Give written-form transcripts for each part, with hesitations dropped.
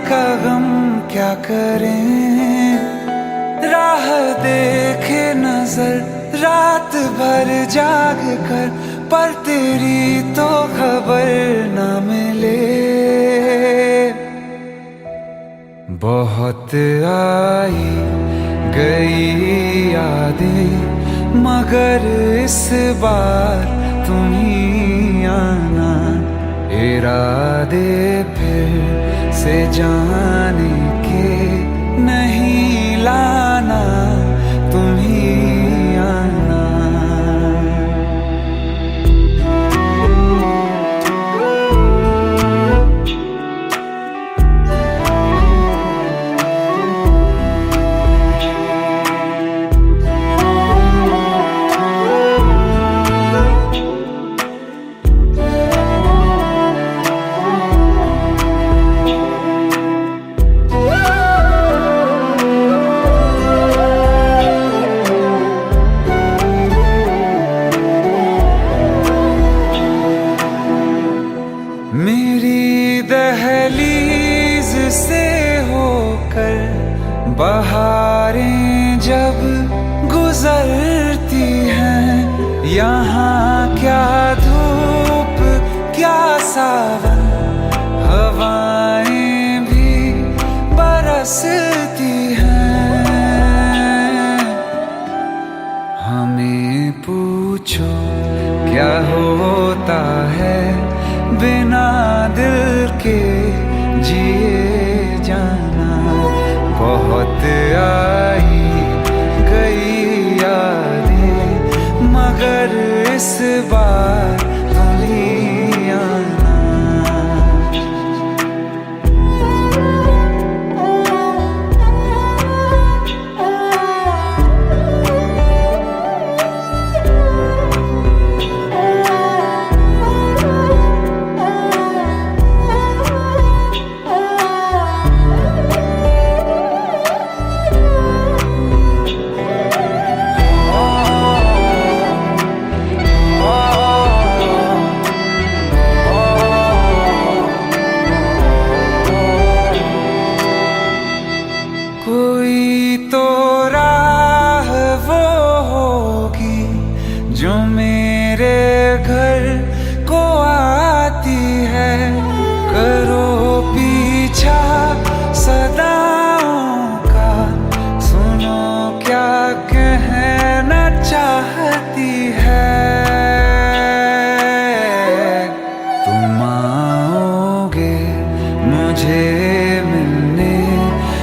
का गम क्या करें, राह देखे नजर रात भर जाग कर, पर तेरी तो खबर न मिले। बहुत आई गई यादें, मगर इस बार तुम ही आना, इरादे फिर से जाने के नहीं लाना, तुम ही आना। मेरी दहलीज से होकर बहारें जब गुजरती हैं, यहाँ क्या धूप क्या सावन, हवाएं भी बरसती हैं। हमें पूछो क्या होता है बिना दिल के जिए जाना। बहुत आई गई यादें, मगर इस बार तुम ही आना। कोई तो राह वो होगी जो मेरे घर को आती है, करो पीछा सदाओं का, सुनो क्या कहना चाहती है। तुम आओगे मुझे मिलने,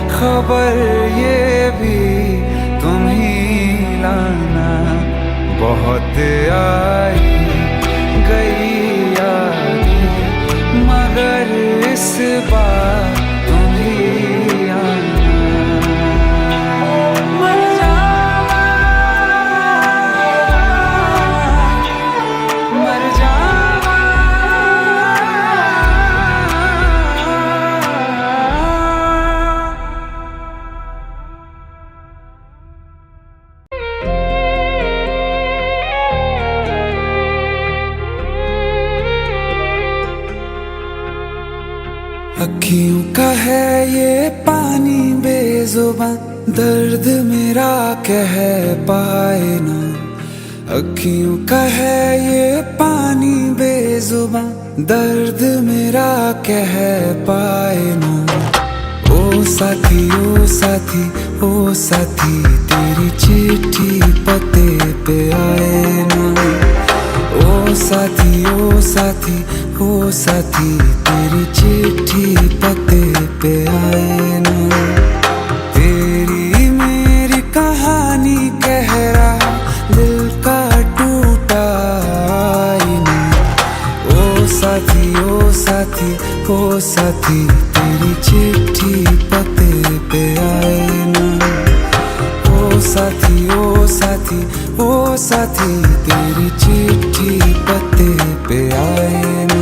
खबर ये भी तुम ही लाना। बहुत आई गई यादें, मगर इस बार तुम ही आना। मर जावा, मर जावा। अखियों का है ये पानी बेजुबां, दर्द मेरा कह पाए ना। अखियों का है ये पानी बेजुबां, दर्द मेरा कह पाए ना। ओ साथी ओ साथी ओ साथी, तेरी चिट्ठी पते पे आए ना। ओ साथी ओ साथी ओ साथी, तेरी चिट्ठी पते पे आए ना। तेरी मेरी कहानी कह रहा दिल का टूटा आईना। ओ साथी ओ साथी ओ साथी, तेरी चिट्ठी पते पे आए ना। ओ साथी ओ साथी ओ साथी, तेरी चिट्ठी पते पे आए ना।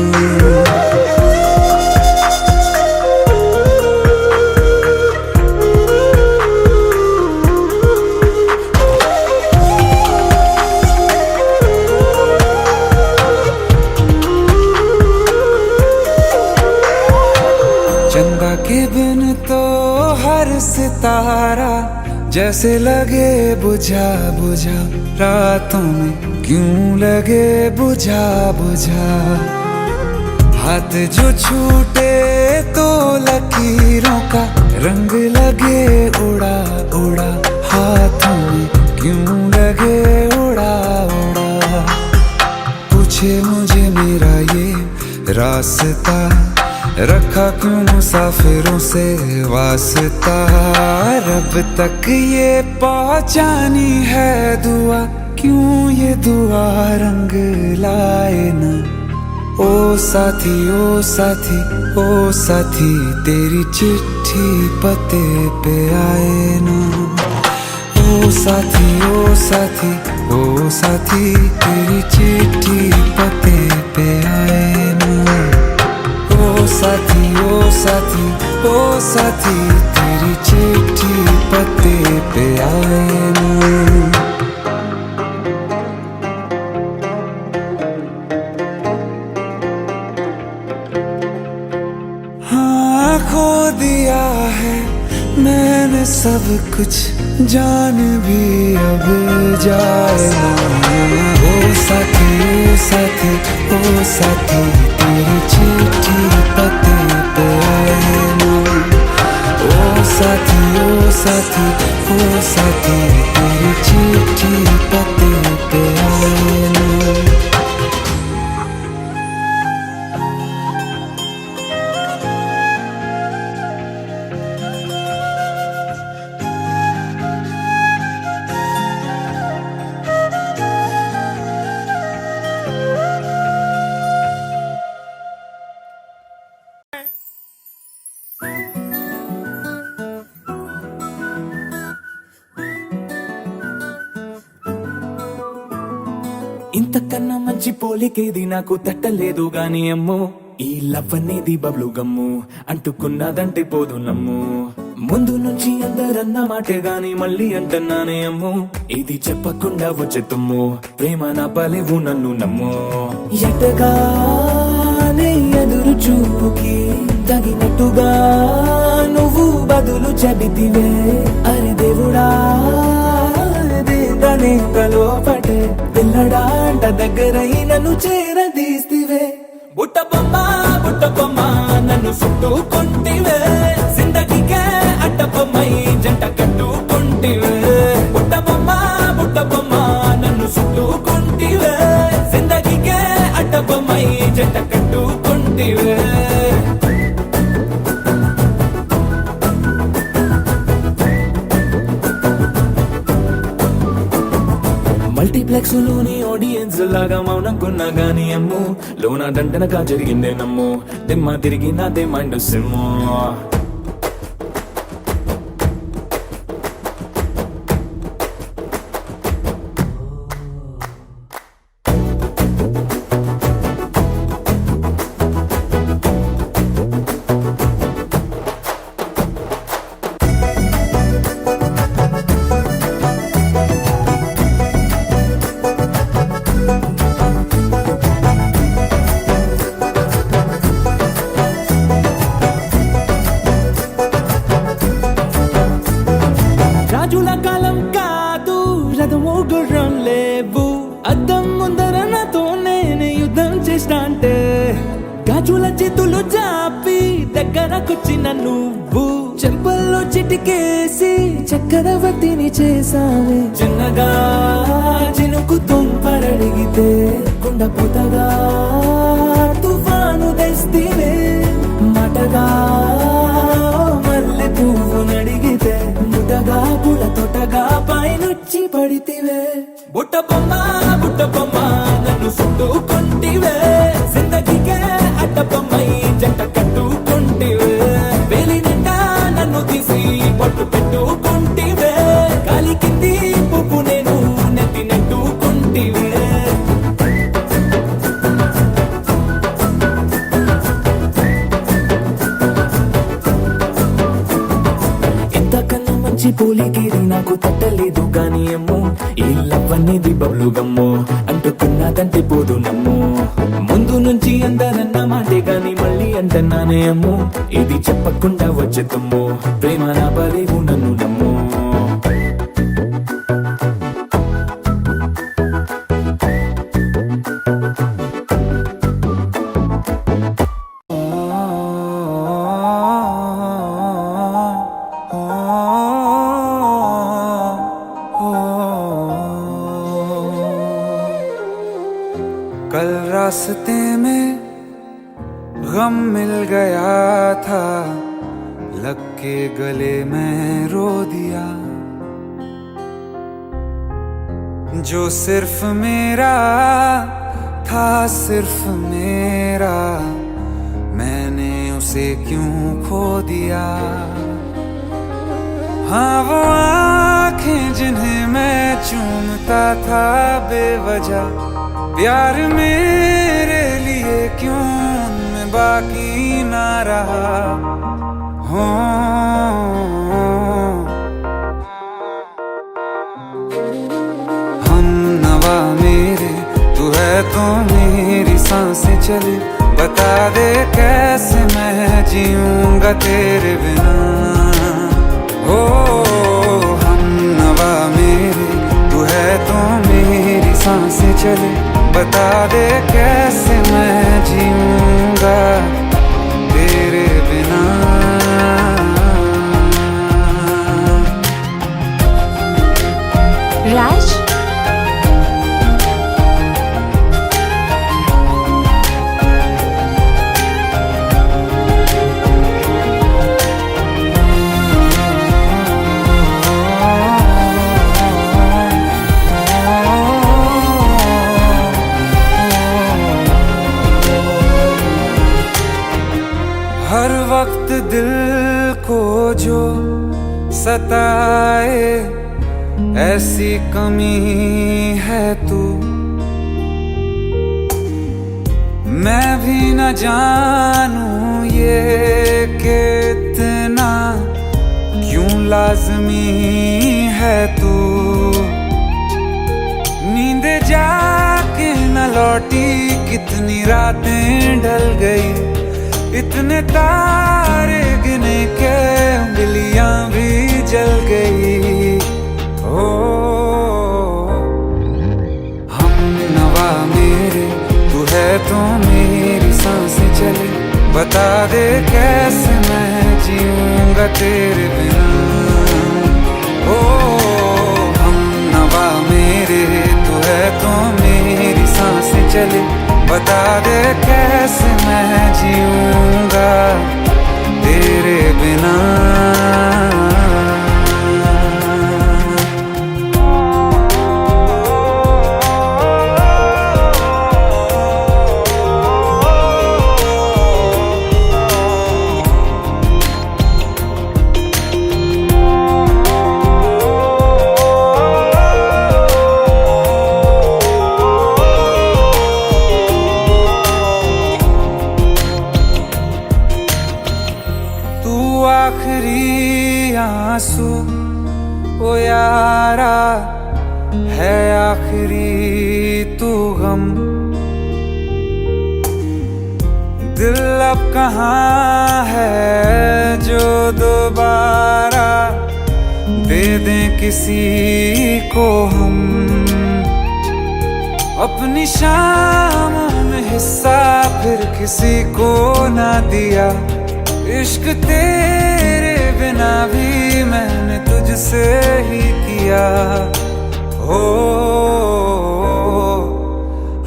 चंदा के बिन तो हर सितारा जैसे लगे बुझा बुझा, रातों में क्यों लगे बुझा बुझा। हाथ जो छूटे तो लकीरों का रंग लगे उड़ा उड़ा, हाथों में क्यों लगे उड़ा उड़ा। पूछे मुझे मेरा ये रास्ता, रखा क्यों मुसाफिरों से वास्ता। रब तक ये पहुंचानी है दुआ, क्यों ये दुआ रंग लाए ना। ओ साथी ओ साथी ओ साथी, तेरी चिट्ठी पते पे आए ना। ओ साथी ओ साथी ओ साथी, तेरी चिट्ठी पते पे आए ना। ओ साथी ओ साथी ओ साथी, तेरी चिट्ठी पते पे आए ना। हाँ खो दिया है मैंने सब कुछ, जान भी अब जाए ना। ओ साथी ओ साथी ओ साथी, तेरी चिट्ठी पते पे आए ना। ओ साथी ओ साथी ओ साथी, तेरी चिट्ठी पते पे आए ना। ఇంతకన్నా మంచి పోలికేది నాకు తట్టలేదు గాని అమ్మో, ఈ లవ్ అనేది బబ్లు గమ్ము, అంటుకున్నదంటే పోదు నమ్ము. ముందు నుంచి అందరన్న మాటే గాని మళ్ళీ అంటున్నానే అమ్ము, ఇది చెప్పకుండా వచ్చే తుమ్ము, ప్రేమ నా పలేవు నన్ను నమ్ము. ఎటగానే ఎదురు చూపుకి తగినట్టుగా నువ్వు బదులు చెబితివే. అరే దేవుడా దేదనే కలోపటే, పిల్లడాంట దగ్గరై నన్ను చేరదీస్తివే. బుట్ట బొమ్మ నన్ను చుట్టుకుంటివే, జిందగీకే అడ్డ బొమ్మై జంట కట్టుకుంటివే. బుట్ట బొమ్మ నన్ను చుట్టుకుంటివే, జిందగీకే అడ్డ బొమ్మై జంట కట్టుకుంటివే. మల్టీప్లెక్స్ లోని ఆడియన్స్ లాగా మౌనంకున్నా గాని అమ్ము, లోన దండనగా జరిగిందే నమ్ము, దిమ్మ తిరిగి నాదే మైండ్ సిమ్ము. రాజుల కాలం కాదు, రథము గుర్రం లేవు, అద్దం ముందర నాతో నేనే యుద్ధం చేస్తా అంటే, గాజుల చేతులు జాపి దగ్గరకొచ్చిన నువ్వు, చెంపల్లో చిటికేసి చక్రవర్తిని చేసావే. చిన్నగా చినుకు తుంపరడిగితే కుండపోతగా తుఫాను తెస్తివే. మాటగా మల్లె పువ్వు నడిగితే ముటగా పుల తొటగా పైనొచ్చి పడితివే. బుట్ట బొమ్మ నన్ను చుట్టుకుంటివే, జిందగీకే అడ్డ బొమ్మై జంట కట్టుకుంటివే. వేలి నిండా నన్ను తీసి పట్టు పెట్టుకుంటివే, గాలి కింది పువ్వు నేను నెత్తి నెట్టుకుంటివే. ఇంతకన్నా మంచి పోలికేది నాకు తట్టలేదు గాని అమ్ము, ఈ లవ్ అనేది బబ్లు గమ్ము, అంటుకున్నదంటే పోదు నమ్ము. ముందు నుంచి అందరన్న మాటే గాని మళ్ళీ అంటన్నానే అమ్ము ఇది చెప్పకుండా వచ్చే తుమ్ము ప్రేమ నా బలేవు నన్ను నమ్ము कल रास्ते में गम मिल गया था, लग के गले में रो दिया। जो सिर्फ मेरा था, सिर्फ मेरा, मैंने उसे क्यों खो दिया। हाँ वो आँखें जिन्हें मैं चूमता था बेवजह, प्यार मेरे लिए क्यों उनमें बाकी ना रहा। हो हम नवा मेरे, तू है तो मेरी सांसें चले, बता दे कैसे मैं जीऊंगा तेरे बिना। हो हम नवा मेरे, तू है तो मेरी सांसें चले, बता दे कैसे मैं जीऊंगा तेरे बिना। राज हर वक्त दिल को जो सताए, ऐसी कमी है तू। मैं भी न जानूं ये कि इतना क्यों लाज़मी है तू। नींद जाके न लौटी, कितनी रातें ढल गई, इतने तारे गिने के उंगलियां भी जल गई। ओ हम नवा मेरे, तू है तो मेरी सांसें चले, बता दे कैसे मैं जीऊंगा तेरे बिना। ओ हम नवा मेरे, तू है तो मेरी सांसें चले, बता दे कैसे मैं जीऊंगा तेरे बिना। आखिरी आंसू ओ यारा है, आखिरी तू गम। दिल अब कहाँ है जो दोबारा दे दें किसी को हम। अपनी शामों में हिस्सा फिर किसी को ना दिया, इश्क तेरे बिना भी मैंने तुझसे ही किया। हो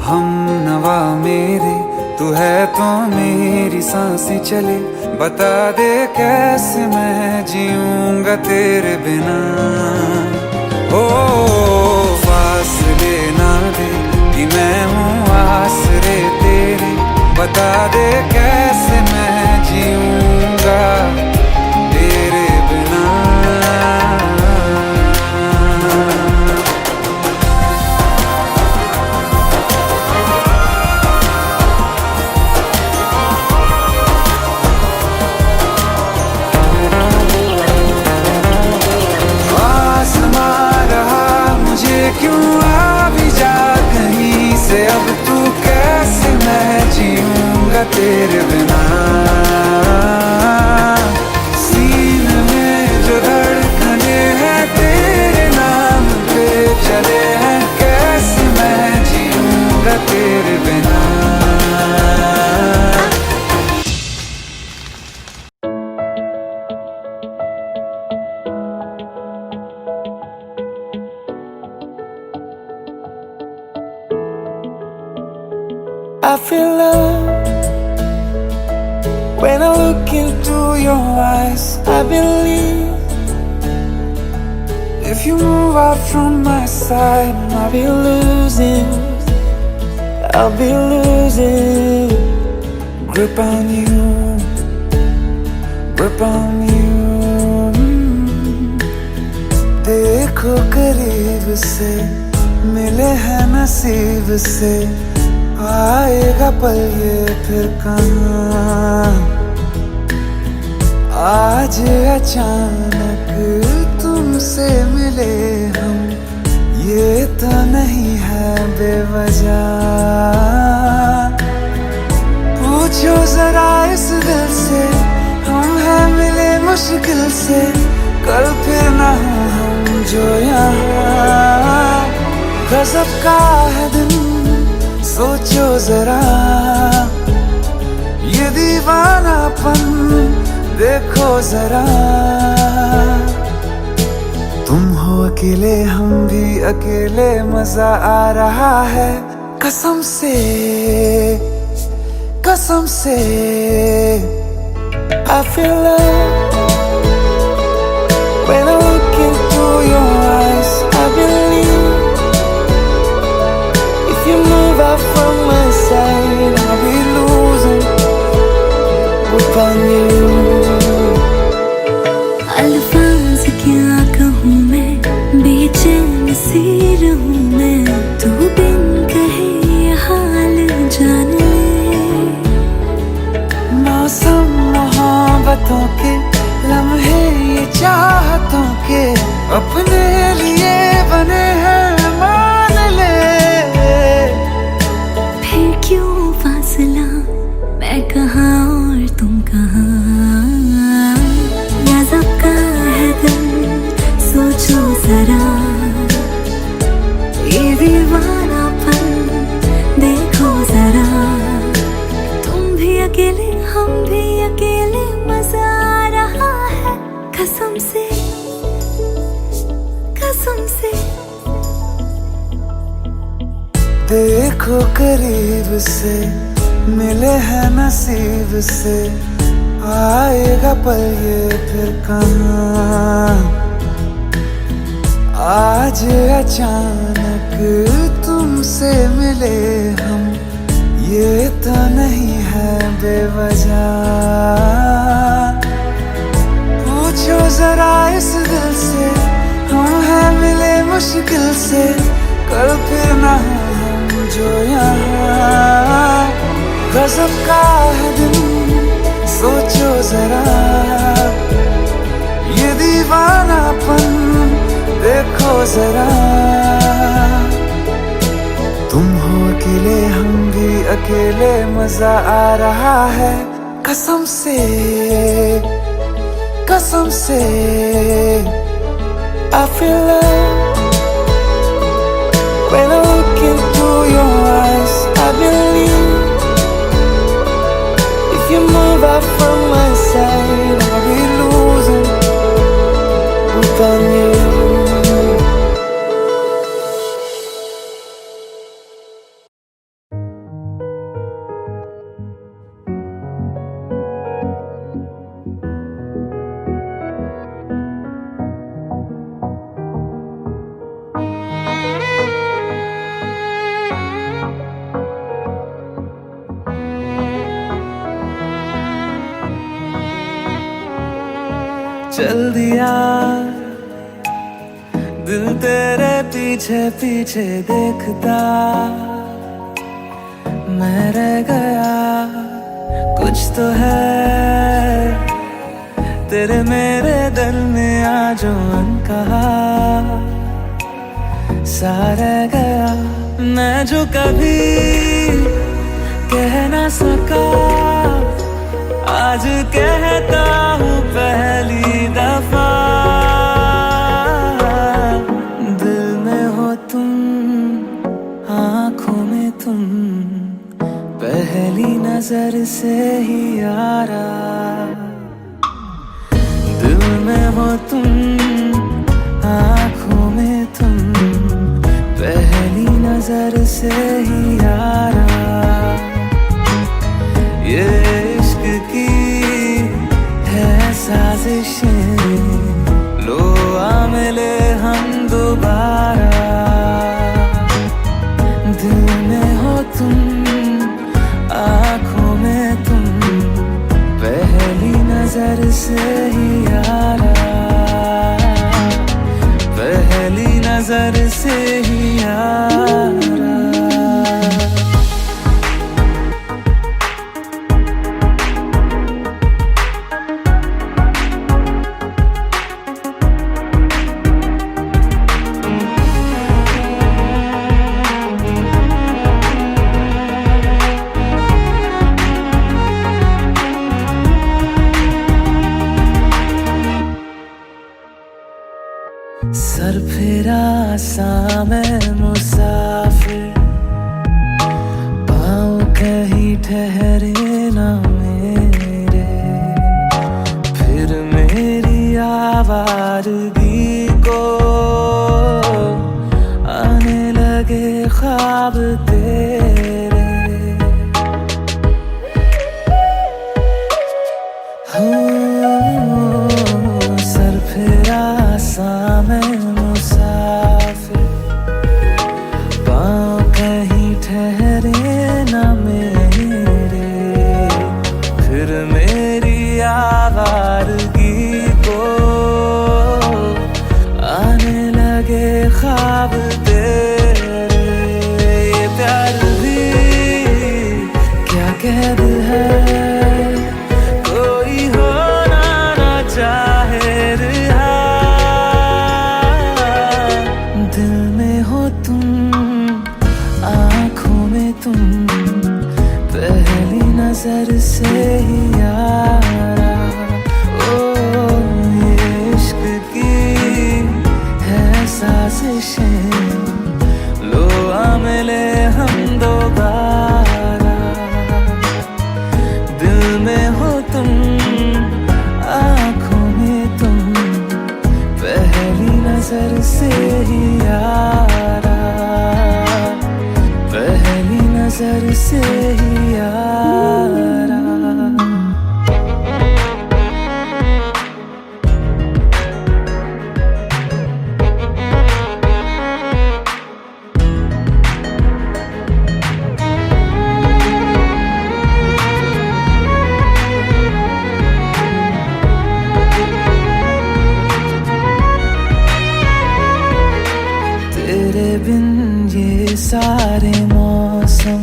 हम नवा मेरे, तू है तो मेरी सांसें चले, बता दे कैसे मैं जीऊंगा तेरे बिना। हो फासले ना दे कि मैं हूँ आसरे तेरे, बता दे कैसे मैं जीऊंगा तेरे बिना। आसमां रहा मुझे क्यों आ भी जा कहीं से, अब तू कैसे मैं जीऊंगा तेरे बिना। feel love when I look into your eyes. I believe if you move out from my side, I'll be losing grip on you, grip on you. देखो करीब से मिले हैं नसीब से, आएगा पल ये फिर कहाँ। आज अचानक तुमसे मिले हम, ये तो नहीं है बेवजह। पूछो जरा इस दिल से, हम हैं मिले मुश्किल से, कल फिर ना हो हम जो यहाँ। गजब का है दिन सोचो जरा, ये दीवानापन देखो जरा। तुम हो अकेले हम भी अकेले, मजा आ रहा है कसम से, कसम से। I feel love when I look into your eyes. I believe if you move out from my side, I'll be losing grip on you. अल्फाज क्या कहूँ मैं, बेचैन सी रहूँ मैं, तू बिन कहे ये हाल जान ले। मौसम मोहब्बतों के लम्हे ये चाहतों के, अपने लिए बने हैं मान ले। फिर क्यों फासला, मैं कहाँ और तुम कहाँ। गजब का है दिल सोचो जरा, ये दीवानापन देखो जरा। तुम भी अकेले हम भी अकेले, मजा आ रहा है कसम से, कसम से। देखो करीब से मिले हैं नसीब से, आएगा पल ये फिर कहाँ। आज अचानक तुमसे मिले हम, ये तो नहीं है बेवजह। पूछो जरा इस दिल से, हम हैं मिले मुश्किल से, कल फिर ना हो हम जो यहाँ। गजब का है दिन सोचो जरा, ये दीवानापन देखो जरा। तुम हो अकेले हम भी अकेले, मजा आ रहा है कसम से, कसम से। I feel love when I look into your eyes. I believe if you move out from my side, I'll be losing grip on you. चल दिया दिल तेरे पीछे पीछे देखता, मैं रह गया कुछ तो है तेरे मेरे दरमिया जो अनकहा सा रह गया। मैं जो कभी कह ना सका, आज कहता हूँ पहली दफा। दिल में हो तुम, आँखों में तुम, पहली नजर से ही यारा। दिल में हो तुम, आँखों में तुम, पहली नजर से ही यारा। से ही यारा, पहली नजर से ही यारा। सर फिरा सा मैं मुसाफिर, पाँव कहीं ठहरे ना मेरे, फिर मेरी आवारगी को आने लगे ख्वाब तेरे। सर फिरा सा मैं मुसाफिर, पाँव कहीं ठहरे ना मेरे, फिर मेरी आवारगी को आने लगे ख्वाब तेरे। ये प्यार भी क्या कैद है, कोई होना ना चाहे रिहा, दिल में हो तुम, आँखों में तुम, पहली नजर से ही यारा। ओ ये इश्क की है साजिशें, लो आ मिले हम दोबारा, दिल में हो तुम, आँखों में तुम, पहली नजर से ही यारा, पहली नजर से ही यारा। तेरे बिन ये सारे मौसम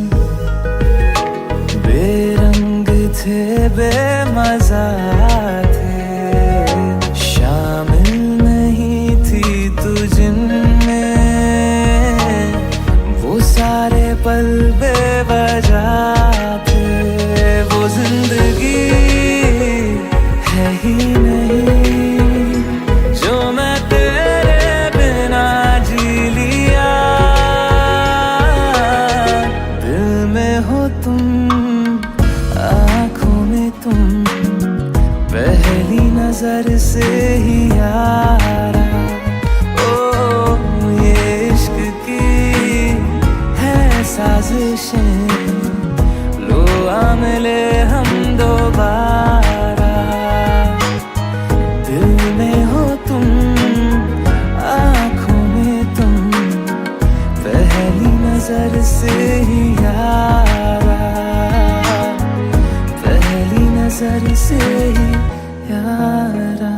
बेरंग थे, बेमजा थे, शामिल नहीं थी तू जिनमें, वो सारे पल बेवजह थे। वो जिंदगी है ही नहीं जो मैं तेरे बिना जी लिया, दिल में हो तुम, आँखों में तुम, पहली नजर से ही यारा। ओ ये इश्क की है साजिशें, लो आ मिले हम दोबारा, दिल में हो तुम, आँखों में तुम, पहली नजर से ही यारा, पहली नजर से ही यारा।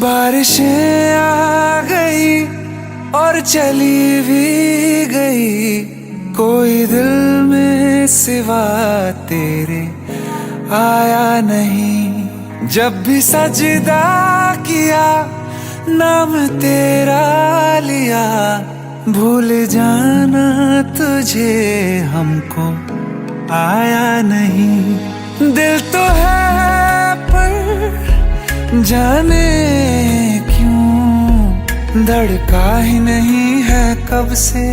बारिशें आ गई और चली भी गई, कोई दिल में सिवा तेरे आया नहीं। जब भी सजदा किया नाम तेरा लिया, भूल जाना तुझे हमको आया नहीं। दिल तो है पर जाने क्यों धड़का ही नहीं है कब से,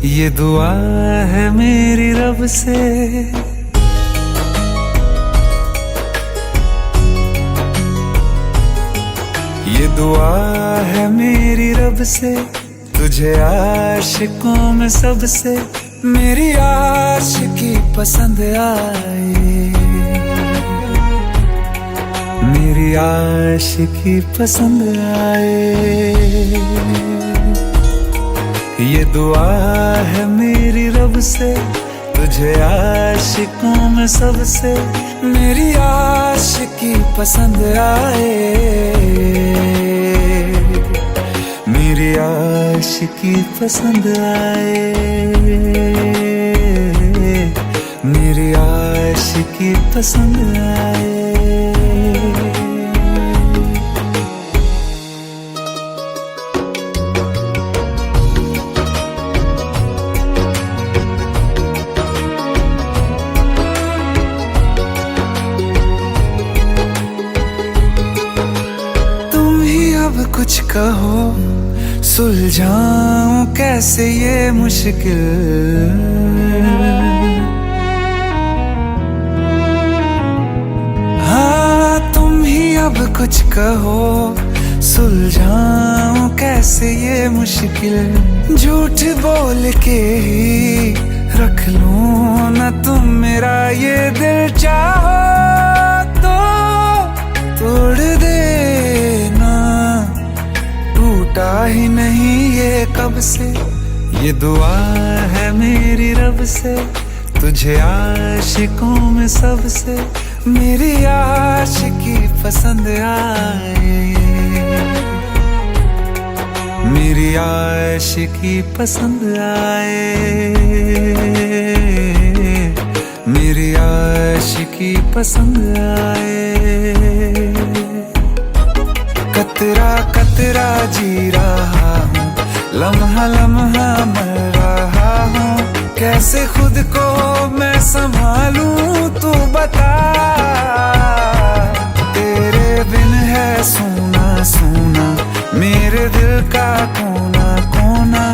ये दुआ है मेरी रब से। ये दुआ है मेरी रब से, तुझे आशिकों में सबसे मेरी आशिकी पसंद आए, मेरी आशिकी पसंद आए। ये दुआ है मेरी रब से, तुझे आशिकों में सबसे मेरी आशिकी पसंद आए, मेरी आशिकी पसंद आए, मेरी आशिकी पसंद आए। कुछ कहो सुलझाऊं कैसे ये मुश्किल, हाँ तुम ही अब कुछ कहो सुलझाऊं कैसे ये मुश्किल। झूठ बोल के ही रख लूं ना तुम मेरा ये दिल, चाहो तो तोड़ देना, टूटा ही नहीं ये कब से। ये दुआ है मेरी रब से, तुझे आशिकों में सबसे मेरी आशिकी पसंद आए, मेरी आशिकी पसंद आए, मेरी आशिकी पसंद आए। कतरा कतरा जी रहा हूँ, लम्हा लम्हा मर रहा हूँ, कैसे खुद को मैं संभालूं तू बता। तेरे बिन है सूना सूना मेरे दिल का कोना कोना,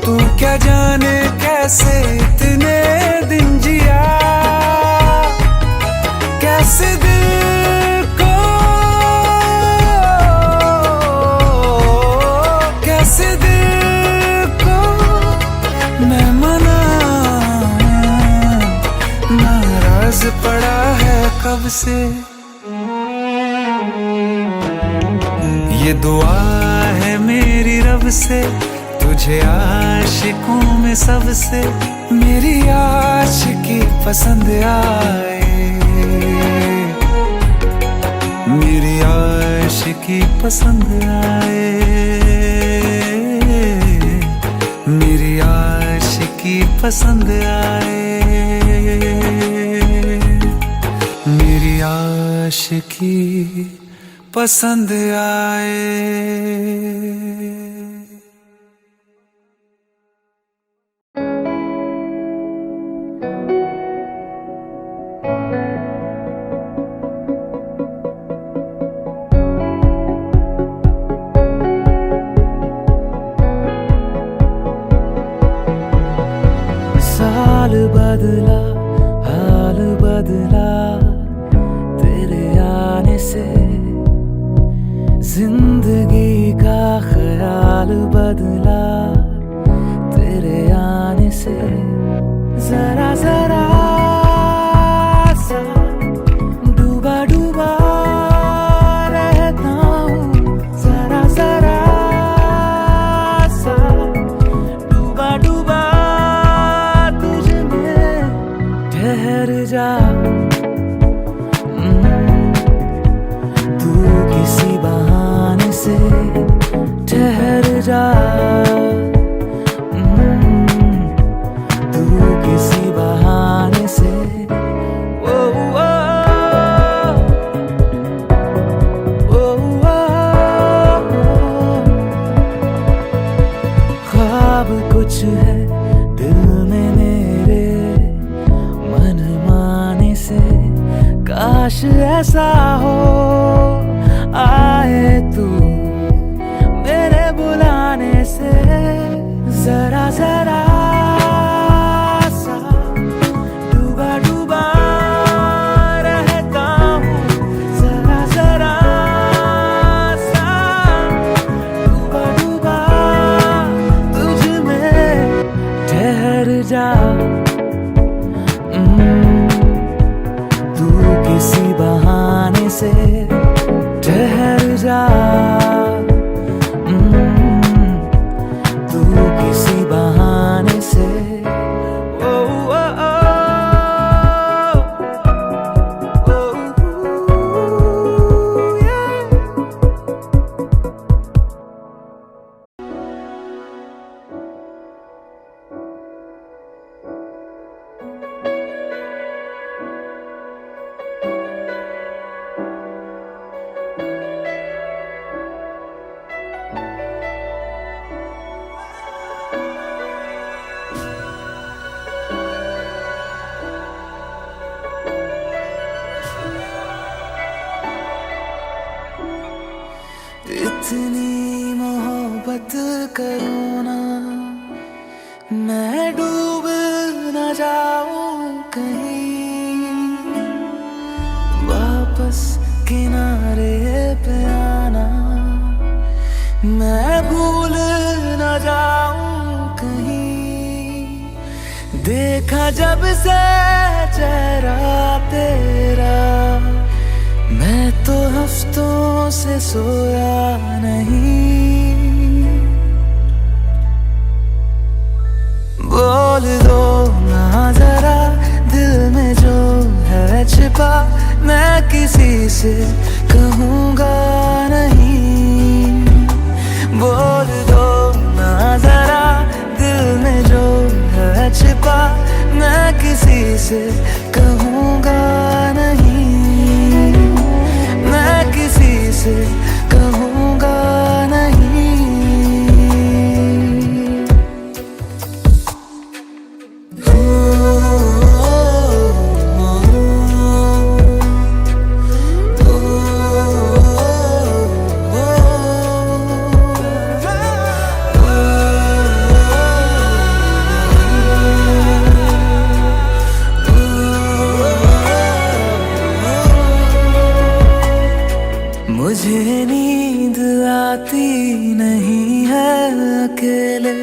तू क्या जाने कैसे इतने दिन जिया, कैसे दिल को कैसे दिल को मैं मनाऊं, नाराज पड़ा है कब से। ये दुआ है मेरी रब से, तुझे आशिकों में सबसे मेरी आशिकी पसंद आए, मेरी आशिकी पसंद आए, मेरी आशिकी पसंद आए, मेरी आशिकी पसंद आए। साल बदला हाल बदला तेरे आने से, जिंदगी का ख्याल बदला तेरे आने से। जरा जरा सा डूबा डूबा रहता हूँ, जरा जरा सा डूबा डूबा तुझ में। ठहर जा तू किसी बहाने से, ठहर जा तू किसी बहाने से। ओ ओ ओ ख्वाब कुछ है दिल में मेरे, मन माने से काश ऐसा हो आए जा तू किसी बहाने से। ओ, ओ, ओ, ओ, yeah. इतनी मोहब्बत करूँ ना मैं डूब न जाऊं कहीं, वापस किनारे पे आना मैं भूल न जाऊं कहीं। देखा जब से चेहरा तेरा मैं तो हफ्तों से सोया नहीं। बोल दो ना जरा दिल में जो है छिपा, मैं किसी से कहूँगा नहीं। बोल दो ना जरा दिल में जो है छिपा, मैं किसी से कहूँगा नहीं। मैं किसी से कहूँगा नहीं। मुझे नींद आती नहीं है अकेले,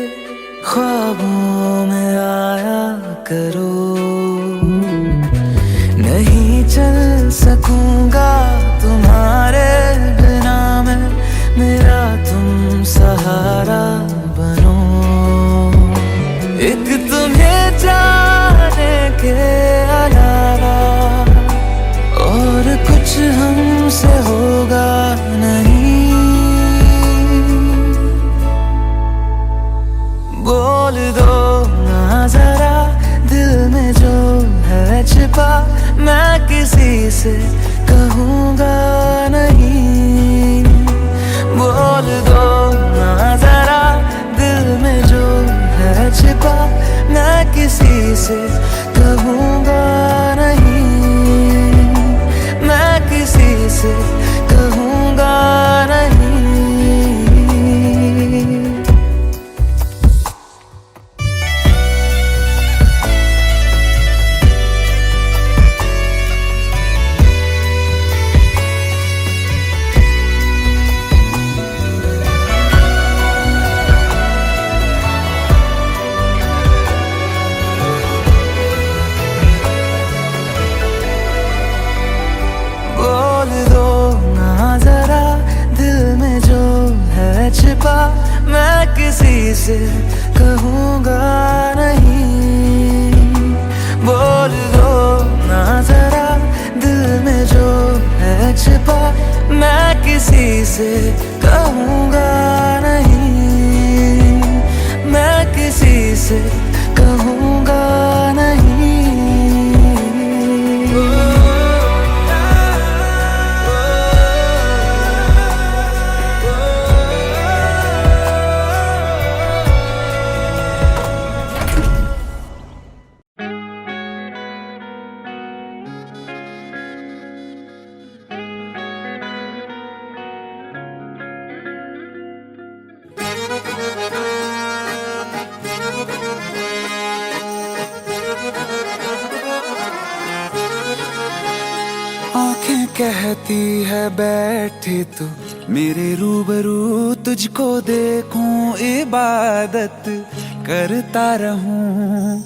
ख्वाबों में आया करो। नहीं चल सकूंगा तुम्हारे बिना मैं, मेरा तुम सहारा बनो। एक तुम्हें जाने के अलावा और कुछ हमसे होगा नहीं। बोल दो ना जरा दिल में जो है छिपा, मैं किसी से कहूँगा नहीं। बोल दो ना जरा दिल में जो है छिपा, मैं किसी से कहूँगा नहीं। मैं किसी से कहूँगा नहीं। छिपा मैं किसी से कहूँगा नहीं। बोल दो ना जरा दिल में जो है छिपा, मैं किसी से कहूँगा नहीं। मैं किसी से कहूँगा नहीं। कहती है बैठे तू मेरे रूबरू, तुझको देखूं इबादत करता रहूं।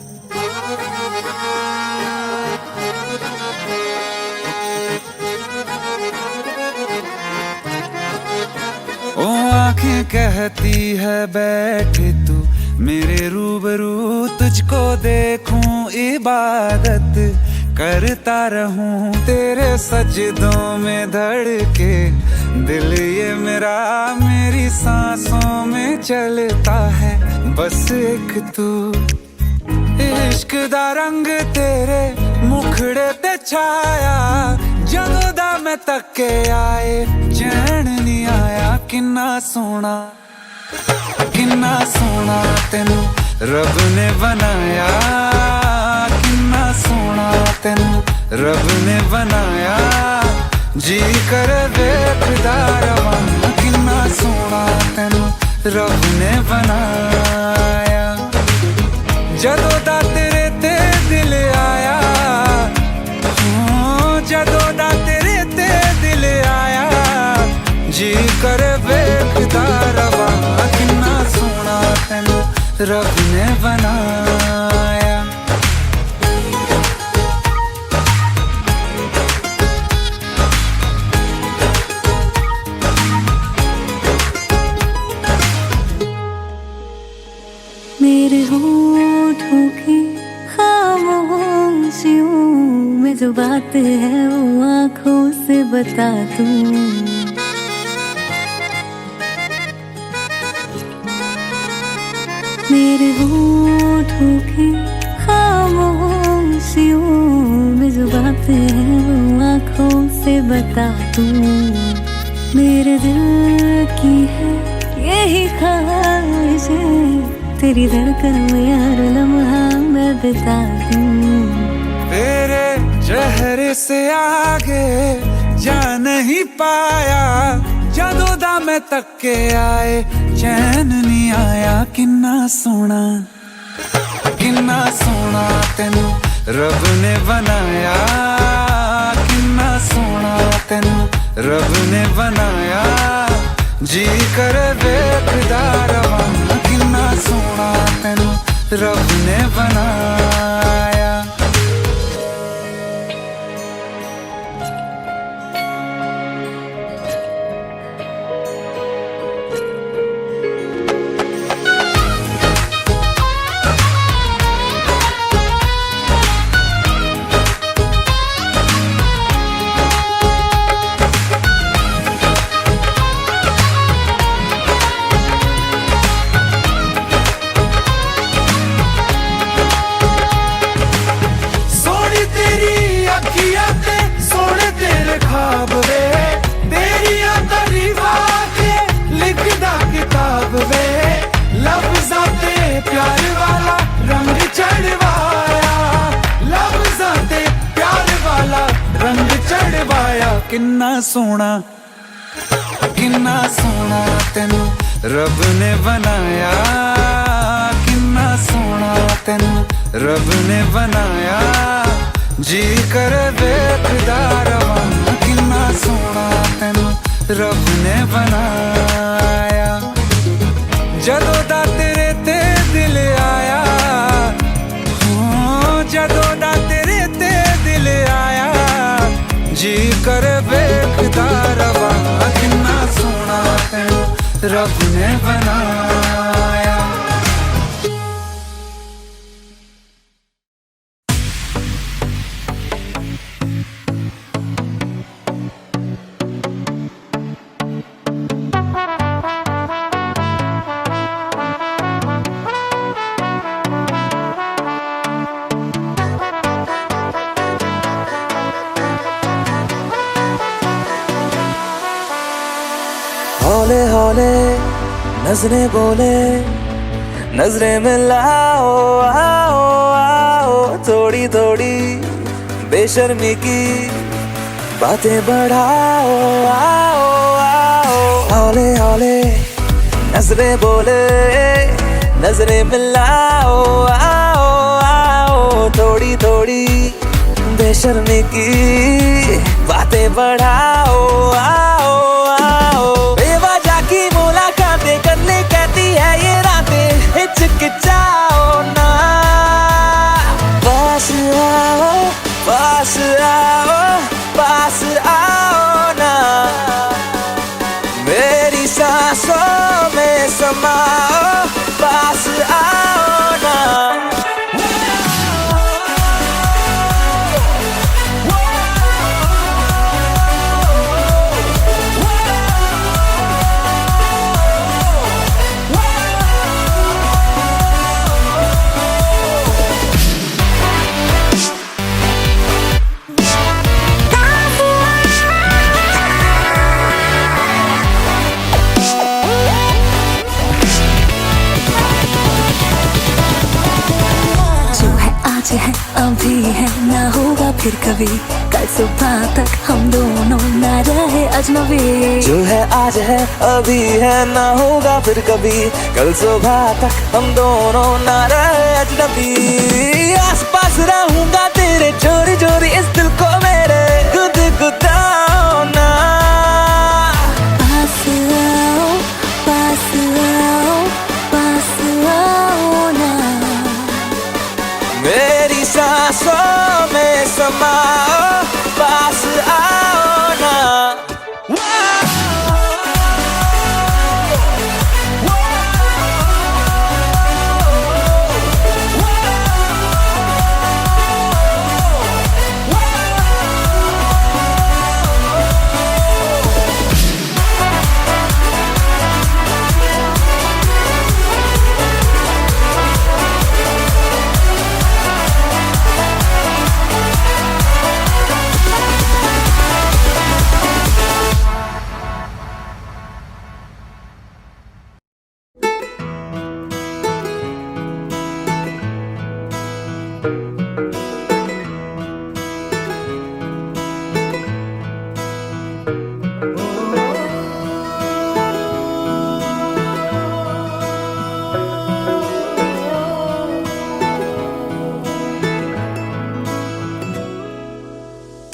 आंखें कहती है बैठ तू मेरे रूबरू, तुझको देखूं इबादत करता रहूं तेरे सजदों में धड़के दिल ये मेरा, मेरी सांसों में चलता है बस एक तू। इश्क दा रंग तेरे मुखड़े ते छाया, जदों दा मैं तके आए चैन नहीं आया। किन्ना सोना तेनू रब ने बनाया, किन्ना सोना तेनू रब ने बनाया। जी कर वेखदा रवां, किन्ना सोना तेनू रब ने बनाया। जदों दा तेरे ते दिल आया, जदों दा तेरे ते दिल आया। जी कर वेखदा रवां, किन्ना सोना तेनू रब ने बनाया। मेरे होठों की खामोशियों में जो बात है वो आंखों से बता दूं। मेरे होठों की खामोशियों में जो बात है वो आंखों से बता दूं। मेरे दिल की है यही ख्वाहिश है, तेरी धड़कन में हर लम्हा मैं बिता दूं। तेरे चेहरे से आगे जा नहीं पाया, जदों दा मैं तके आए चैन नहीं आया। किन्ना सोना तेनू रब ने बनाया, किन्ना सोना तेनू रब ने बनाया। जी कर वेखदा रवां, किन्ना सोना तेनू रब ने बनाया। सोने तेरे ख्वाब वे, तेरिया तारीफां के लिखदा किताब वे। लफ्ज़ां ते प्यार वाला रंग चढ़वाया, लफ्ज़ां ते प्यार वाला रंग चढ़वाया। किन्ना सोना तेनू रब ने बनाया, किन्ना सोना तेनू रब ने बनाया। जी कर वेखदा रवां, किन्ना सोना तेनू रब ने बनाया। जदों दा तेरे ते दिल आया, जदों दा तेरे ते दिल आया। जी कर वेखदा रवां, किन्ना सोना तेनू रब ने बनाया। हौले हौले नजरें बोले, नजरें मिलाओ आओ आओ। थोड़ी थोड़ी बेशर्मी की बातें बढ़ाओ आओ आओ। हौले हौले नजरें बोले, नजरें मिलाओ आओ आओ। थोड़ी थोड़ी बेशर्मी की बातें बढ़ाओ आओ आओ। बेवजह की मुलाकातें करने कहती है ये रातें, हिचकिचाओ ना। पास आओ पास आओ पास आओ ना। मेरी सांसों समाओ, पास आओ ना। है अभी है ना होगा फिर कभी, कल सुबह तक हम दोनों ना रहे अजनबी। जो है आज है अभी है ना होगा फिर कभी, कल सुबह तक हम दोनों ना रहे अजनबी। आस पास रहूंगा तेरे चोरी चोरी इस दिल को मेरे गुदगुदाओ ना। पास आओ, पास आओ, पास आओ ना। मेरी सांसों में समाओ, पास आओ ना।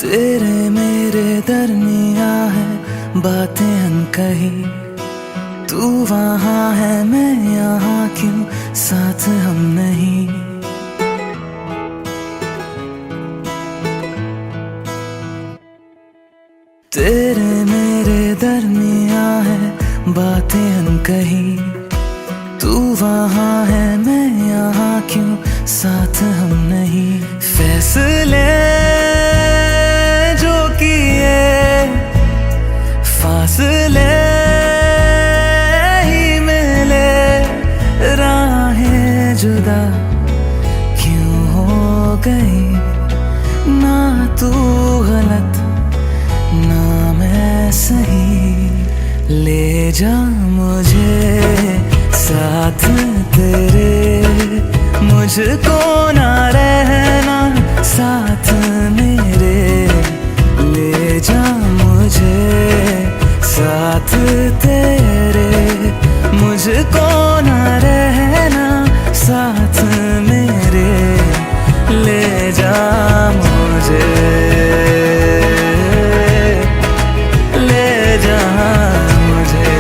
तेरे मेरे दरमिया है बातें अनकही, तू वहाँ है मैं यहाँ क्यों साथ हम नहीं। तेरे मेरे दरमिया है बातें अनकही, तू वहाँ है मैं यहाँ क्यों साथ हम नहीं। फैसले जो किए फासले ही मिले, राहें जुदा क्यों हो गई। ना तू गलत ना मैं सही, ले जा मुझे साथ तेरे, मुझको ना रहना साथ मेरे। ले जा मुझे साथ तेरे, मुझको ना रहना साथ मेरे। ले जा मुझे, ले जा मुझे।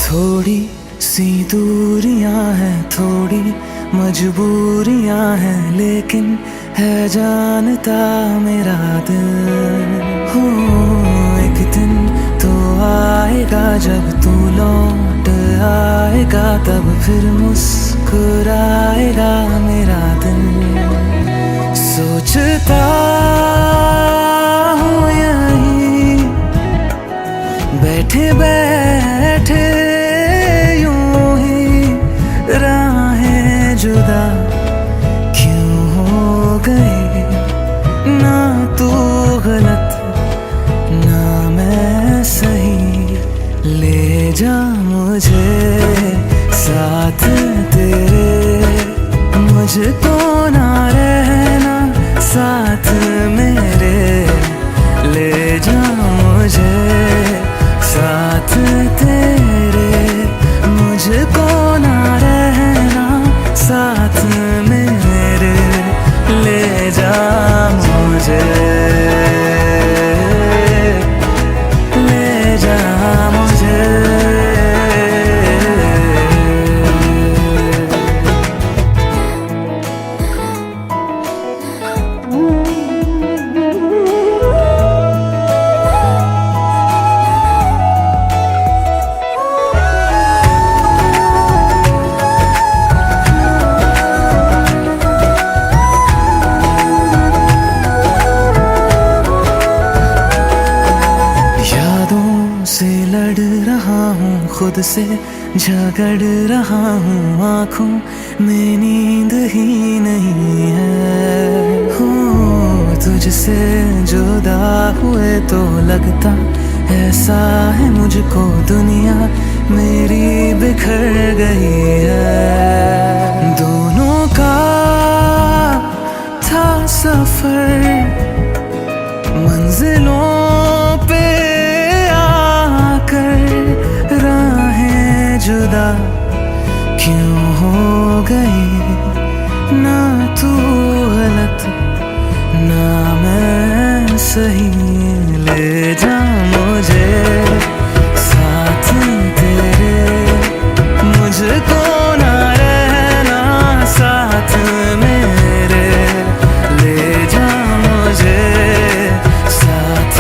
थोड़ी सी दूरियां हैं, थोड़ी मजबूरियां हैं, लेकिन है जानता मेरा दिल। हो एक दिन तो आएगा जब तू लौट आएगा, तब फिर मुस्कुराएगा मेरा दिल। सोचता हूँ यहीं बैठे बैठे जुदा क्यों हो गए। ना तू गलत ना मैं सही, ले जा मुझे साथ तेरे, मुझको ना रहना साथ मेरे। ले जा मुझे साथ तेरे, मुझको हूँ खुद से, झगड़ रहा हूँ आँखों में नींद ही नहीं है। हो तुझसे जुदा हुए तो लगता ऐसा है मुझको दुनिया मेरी बिखर गई है। दोनों का था सफर, मंजिलों पे आकर राहें जुदा क्यों हो गई। ना तू गलत ना मैं सही, ले जा मुझे साथ तेरे, मुझको ना रहना साथ मेरे। ले जा मुझे साथ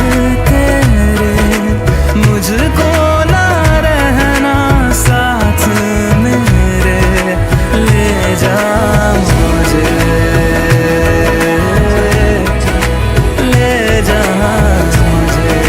तेरे, मुझको ना रहना साथ मेरे। ले जा मुझे, ले जा मुझे।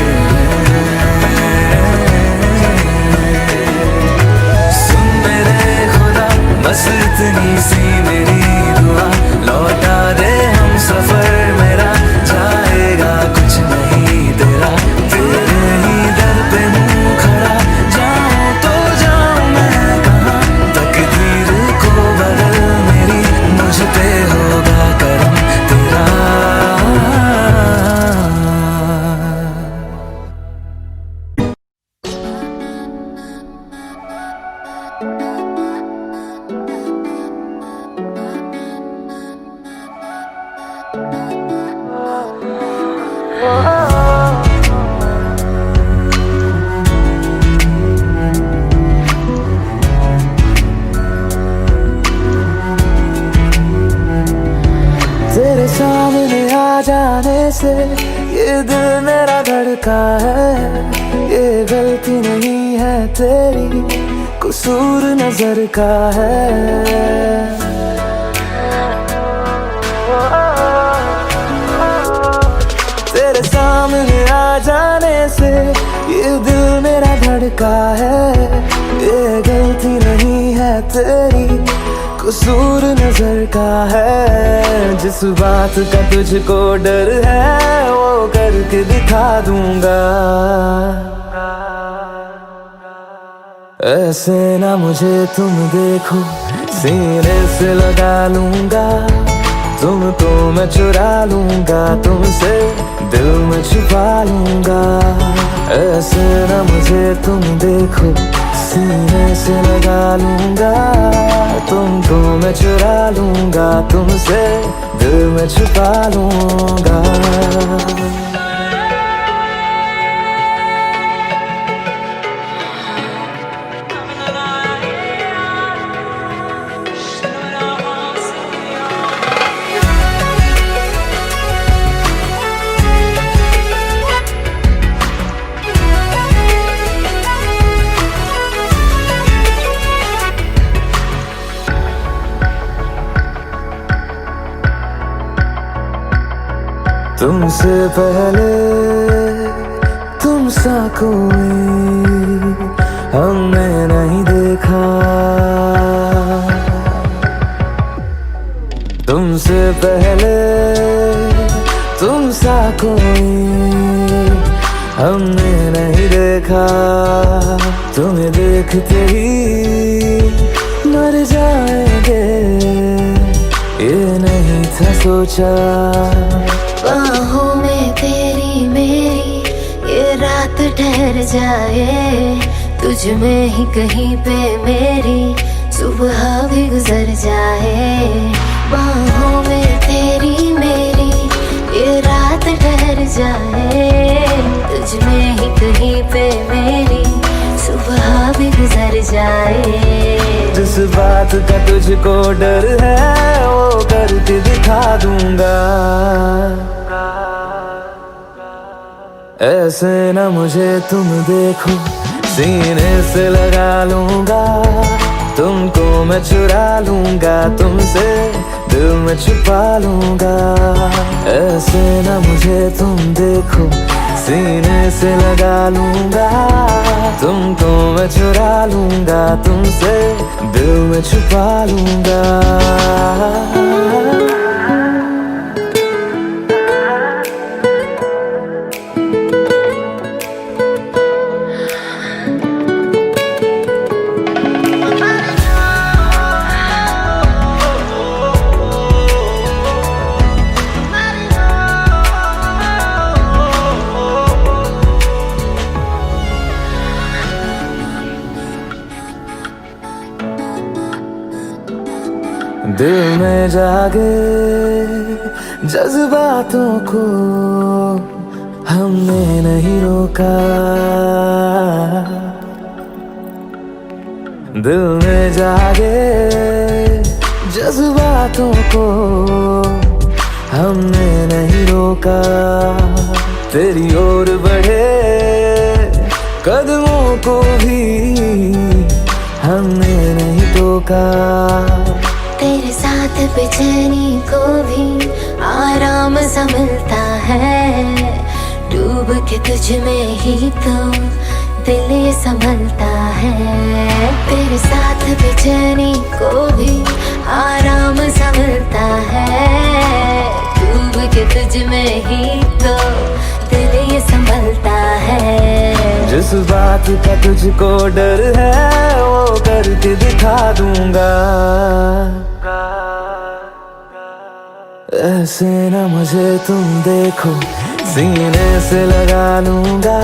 सुन मेरे खुदा बस इतनी सी मेरी दुआ, लौटा दे हम सफर मेरा, जाएगा कुछ नहीं तेरा। तेरे ही दर पे हूँ खड़ा, जाऊँ तो जाऊँ मैं कहाँ। तकदीर को बदल मेरी, मुझ पे होगा करम तेरा। तेरे सामने आ जाने से ये दिल मेरा धड़का है। ये गलती नहीं है तेरी, कसूर नजर का है। तेरे सामने आ जाने से ये दिल मेरा धड़का है। ये गलती नहीं है तेरी, कसूर नजर का है। जिस बात का तुझको डर है वो करके दिखा दूंगा। ऐसे ना मुझे तुम देखो, सीने से लगा लूंगा। तुमको मैं चुरा लूंगा, तुमसे दिल में छुपा लूंगा। ऐसे ना मुझे तुम देखो, सीने से लगा लूंगा। तुमको मैं चुरा लूंगा, तुमसे दिल में छुपा लूंगा। तुमसे पहले तुम सा कोई हमने नहीं देखा। तुमसे पहले तुम सा कोई हमने नहीं देखा। तुम्हें देखते ही मर जाएंगे, ये नहीं था सोचा। बाहों में तेरी मेरी ये रात ठहर जाए, तुझ में ही कहीं पे मेरी सुबह भी गुजर जाए। बाहों में तेरी मेरी ये रात ठहर जाए, तुझ में ही कहीं पे मेरी सुबह भी गुजर जाए। जिस बात का तुझको डर है वो करके दिखा दूंगा। ऐसे ना मुझे तुम देखो, सीने से लगा लूंगा। तुमको मैं चुरा लूंगा, तुमसे दिल में छुपा लूंगा। ऐसे ना मुझे तुम देखो, सीने से लगा लूंगा, तुमको मैं चुरा लूंगा, तुमसे दिल में छुपा लूंगा। दिल में जागे जज्बातों को हमने नहीं रोका, दिल में जागे जज्बातों को हमने नहीं रोका। तेरी ओर बढ़े कदमों को भी हमने नहीं टोका। तेरे साथ बेचैनी को भी आराम सा मिलता है, डूब के तुझ में ही तो दिल ये संभलता है। तेरे साथ बेचैनी को भी आराम सा मिलता है, डूब के तुझ में ही तो दिल ये संभलता है। जिस बात का तुझको डर है वो करके दिखा दूंगा। ऐसे न मुझे तुम देखो, सीने से लगा लूंगा,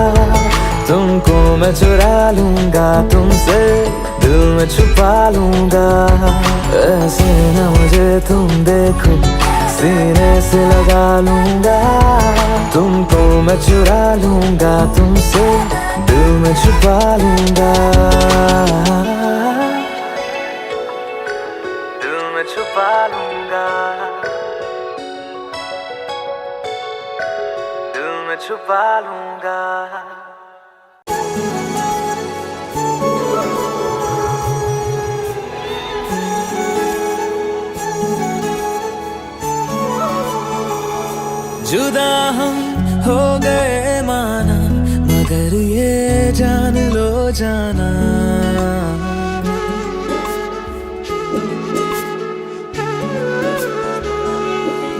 तुमको मैं चुरा लूंगा, तुमसे दिल में छुपा लूंगा। ऐसे न मुझे तुम देखो, सीने से लगा लूंगा, तुमको मैं चुरा लूंगा, तुमसे दिल में छुपा लूंगा, दिल में छुपा लूंगा, दिल में छुपा लूंगा। जुदा हम हो गए माना, मगर ये जान लो जाना,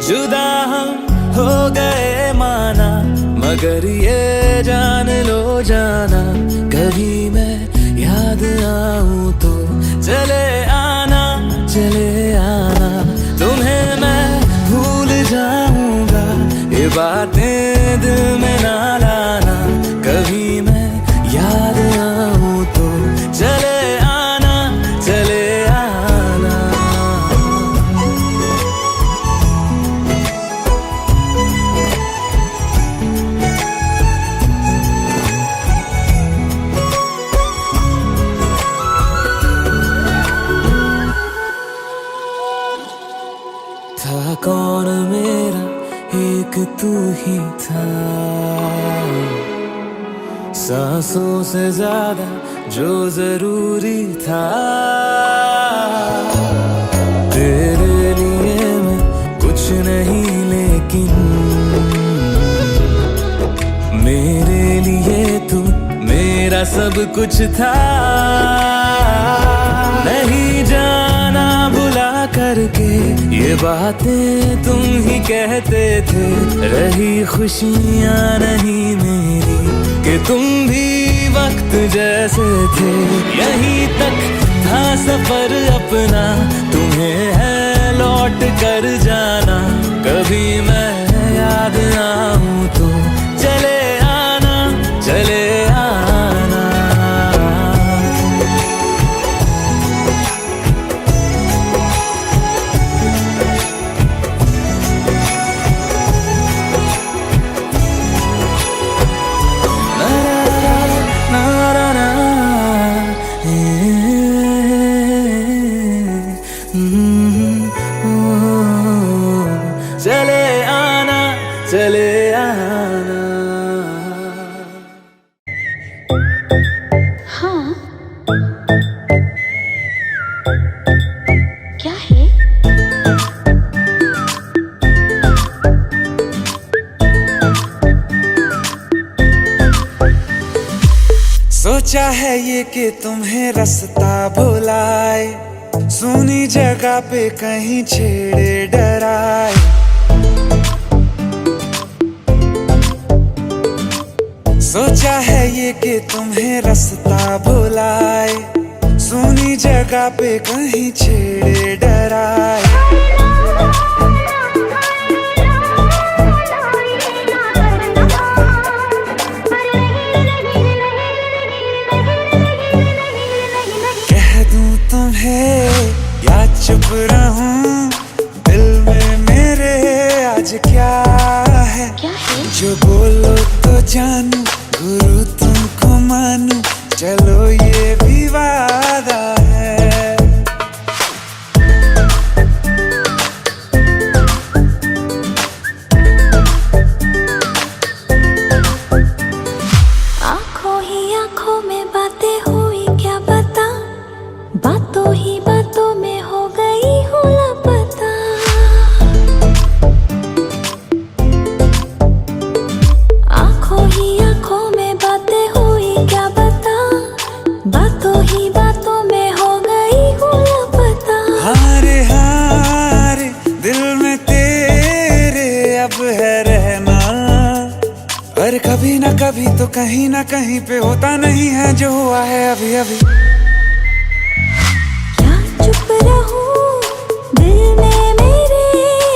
जुदा हम हो गए माना, मगर ये जान लो जाना, कभी मैं याद आऊं तो चले आना, चले आना, तुम्हें मैं भूल जाऊंगा, ये बातें दिल में ना लाना, कभी मैं याद आऊं तो चले आना, चले आना। था कौन मेरा एक तू ही था, सांसों से ज्यादा जो जरूरी था, तेरे लिए मैं कुछ नहीं लेकिन मेरे लिए तू मेरा सब कुछ था। नहीं जाना भुला करके ये बातें तुम ही कहते थे, रही खुशियाँ नहीं मेरी कि तुम भी वक्त जैसे थे। यहीं तक था सफर अपना, तुम्हें है लौट कर जाना, कभी मैं याद आऊं तो चले आना, चले आना। चले आना, चले आना। हाँ, क्या है? है ये कि तुम्हें रास्ता भुलाए, सुनी जगह पे कहीं छेड़े डराए। सोचा है ये कि तुम्हें रास्ता भुलाए, सुनी जगह पे कहीं छेड़े डराए। कह दूं तुम्हें या चुप रहूं, दिल में मेरे आज क्या है? जो बोलो तो जानू, गुरु तुमको मानू, चलो ये भी वादा है। आंखों ही आंखों में बातें हुई क्या बता, बातों ही बातों में हो गई हूँ लापता। आंखों ही आंखों में बातें हुई क्या बता, बातों ही बातों में हो गई हूँ लापता। हारे हारे दिल में तेरे अब है रहना, पर कभी ना कभी तो कहीं ना कहीं पे होता नहीं है जो हुआ है अभी अभी। क्या चुप रहूं, दिल में मेरे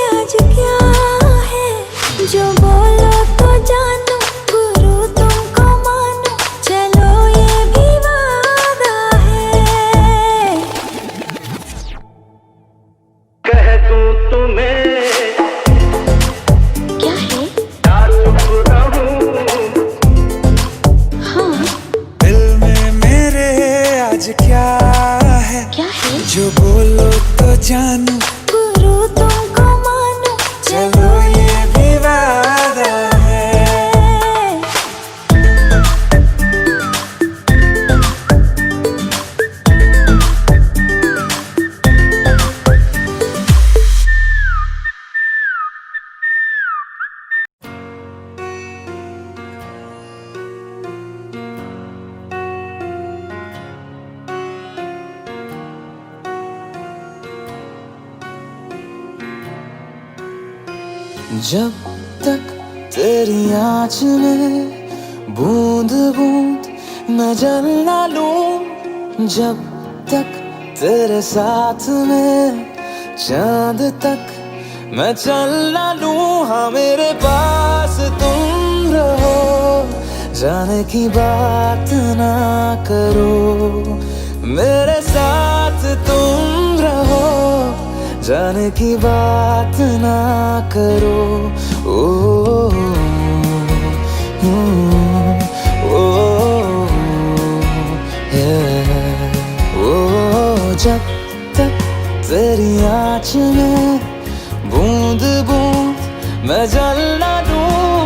आज क्या है? जो बोलो तो जानू, गुरु तुमको मानू, चलो ये भी वादा है। कह दूं तुम्हें क्या है? या चुप रहूं, हाँ दिल में मेरे आज क्या है? क्या है? जो बोलो तो जानू, गुरु तुमको मानू, चलो ये भी वादा है। जब तक तेरी आँच में बूंद बूंद मैं जल ना लूं, जब तक तेरे साथ में चांद तक मैं चल ना लूं। हाँ मेरे पास तुम रहो, जाने की बात ना करो, मेरे साथ तुम रहो, जाने की बात ना करो। ओ, जब तक तेरी आँच में बूंद बूंद मैं जल ना लूं,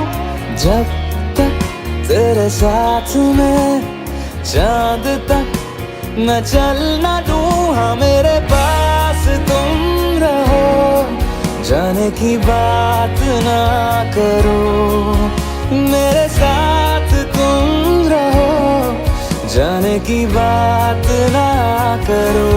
जब तक तेरे साथ में चांद तक मैं चल ना लूं। हाँ मेरे पास तुम रहो, जाने की बात ना करो, मेरे साथ तुम रहो, जाने की बात ना करो।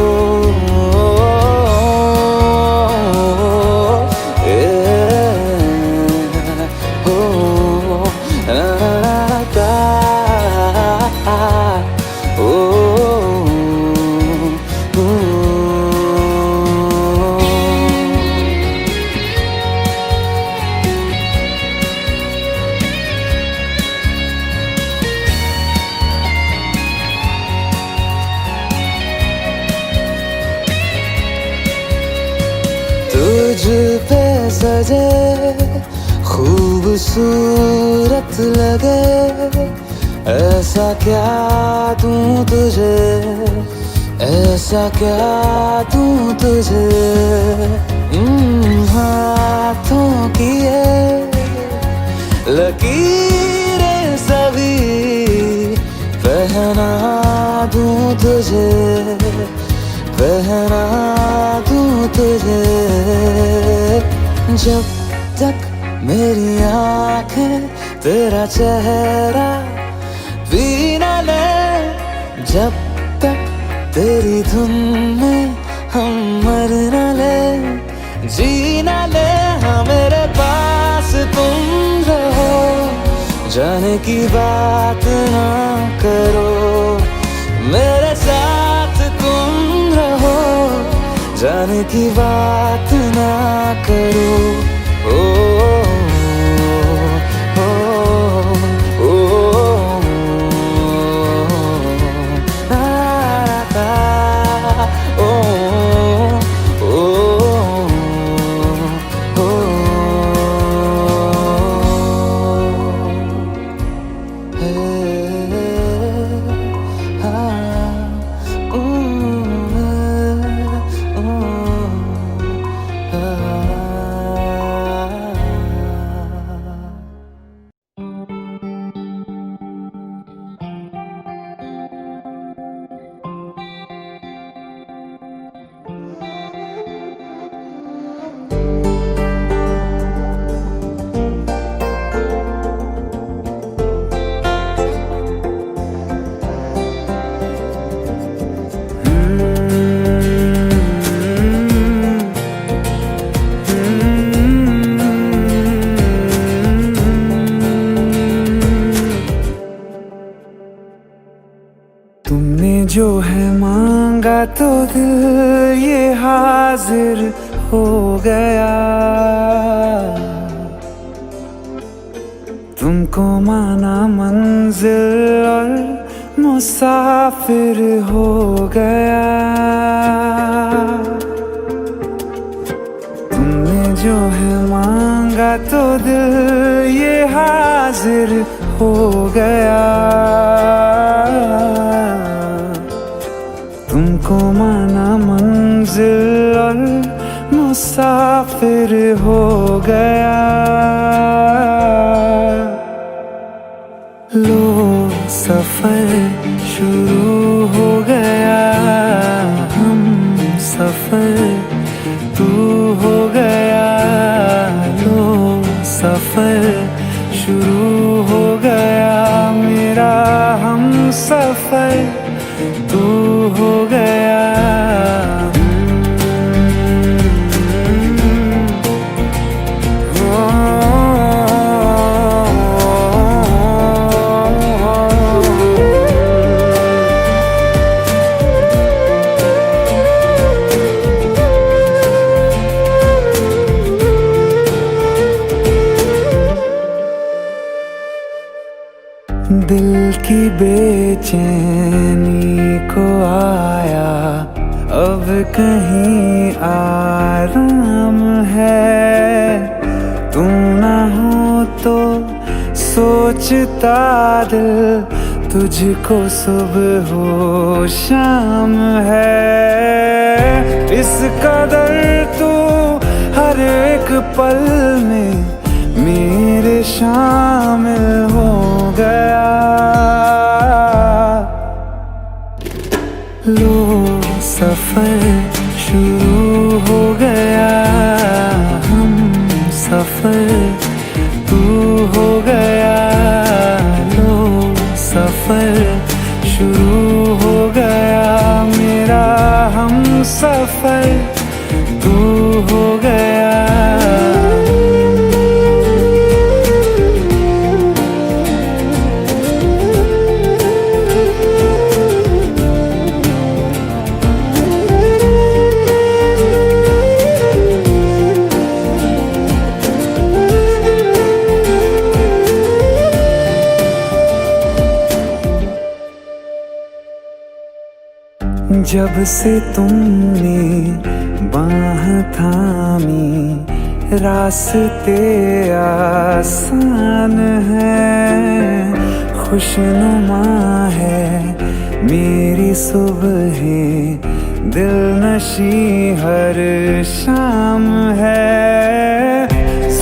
तुझ पे सजे खूबसूरत लगे, ऐसा क्या दूं तुझे, ऐसा क्या दूं तुझे। हाथों की ये लकीरें सभी पहना दूं तुझे, पहना दूं तुझे। जब तक मेरी आंखें तेरा चेहरा भी न ले, जब तक तेरी धुन में हम मर न ले, जी न ले, हाँ मेरे पास तुम रहो, जाने की बात ना करो, मेरे साथ तुम रहो, जाने की बात ना करो। तुमने जो है मांगा तो दिल ये हाजिर हो गया, तुमको माना मंजिल और मुसाफिर हो गया। तुमने जो है मांगा तो दिल ये हाजिर हो गया, तुमको माना मंजिल और मुसाफिर हो गया। लो सफर शुरू हो गया, हम सफर तू हो गया। लो सफर शुरू हो गया, मेरा हम सफर तू हो गया। दिल की बेचैनी को आया अब कहीं आराम है, तू ना हो तो सोचता दिल तुझको सुबह हो शाम है। इस कदर तू हर एक पल में मेरे शामिल हो गया। लो सफर शुरू हो गया, हम सफर तू हो गया। लो सफर शुरू हो गया, मेरा हम सफर तू हो गया। जब से तुमने बाह थामी रास्ते आसान है, खुशनुमा है मेरी सुबहें, दिल नशी हर शाम है।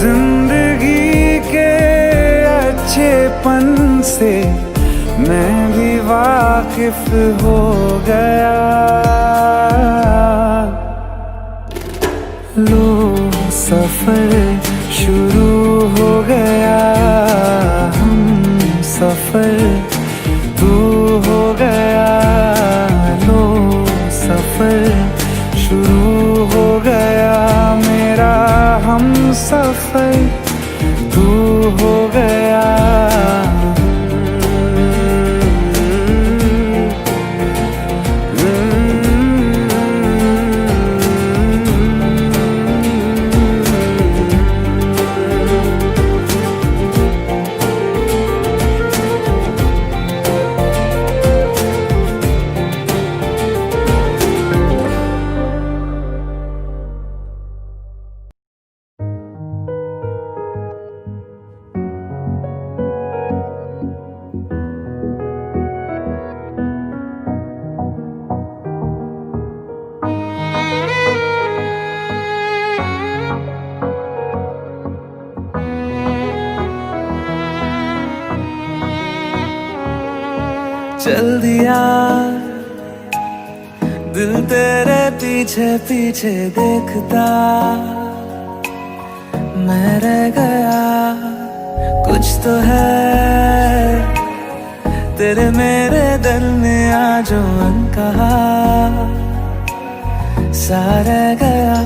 जिंदगी के अच्छेपन से मैं भी वाकिफ हो गया। लो सफर शुरू हो गया, हम सफर तू हो गया। चल दिया, दिल तेरे पीछे पीछे देखता मैं रह गया। कुछ तो है तेरे मेरे दरमिया जो अनकहा सा रह गया।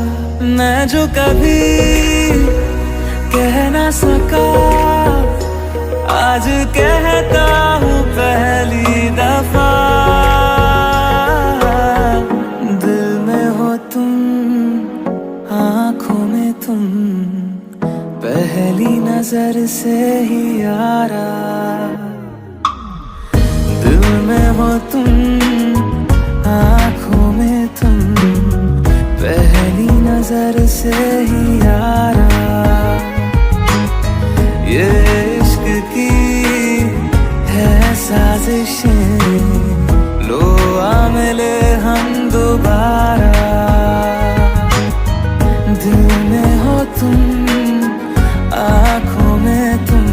मैं जो कभी कह ना सका आज कहता हूँ पहली दफा। दिल में हो तुम, आँखों में तुम, पहली नजर से ही यारा। दिल में हो तुम, आँखों में तुम, पहली नजर से ही यारा। ये इश्क की है साजिशें, लो आ मिले हम दोबारा। दिल में हो तुम, आँखों में तुम,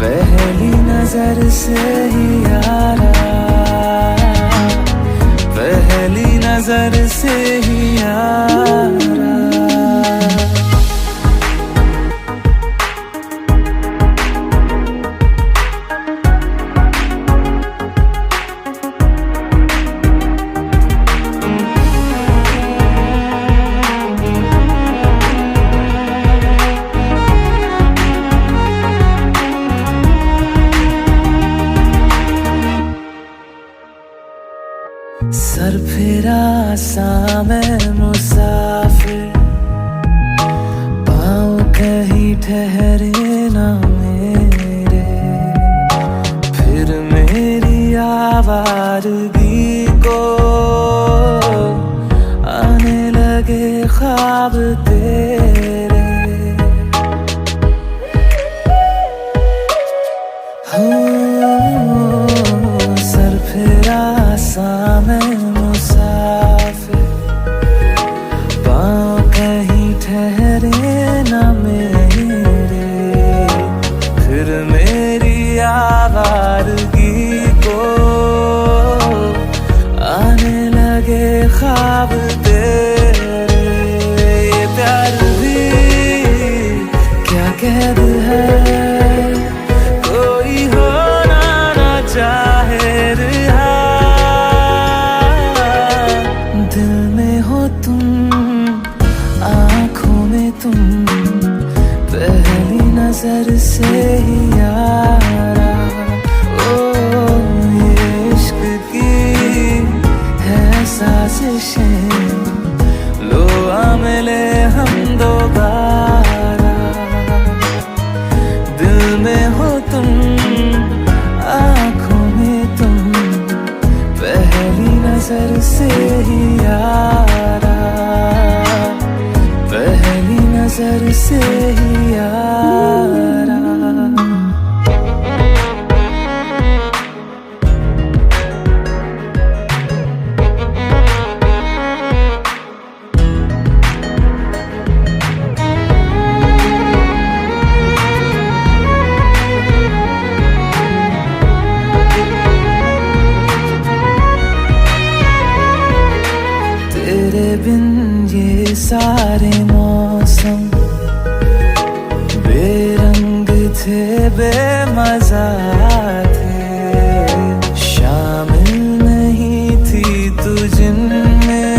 पहली नजर से ही यारा। पहली नजर से ही यारा। सर फिरा सा मैं मुसाफिर, पाँव कहीं ठहरे ना मेरे। फिर मेरी आवारगी को आने लगे ख्वाब तेरे। सर फिरा सा मैं मुसाफिर, पाँव कहीं ठहरे ना मेरे। फिर मेरी आवारगी को आने लगे ख्वाब तेरे। ये प्यार भी क्या कैद है, कोई होना ना चाहे रिहा। दिल में हो तुम, आँखों में तुम, पहली नजर से ही यारा। ओ ये इश्क की है साजिशें, लो आ मिले हम दोबारा। दिल में हो तुम, आँखों में तुम, पहली नजर से ही यारा। पहली नजर से ही यारा। तेरे बिन ये सारे मौसम बेरंग थे, बेमजा थे। शामिल नहीं थी तू जिनमें,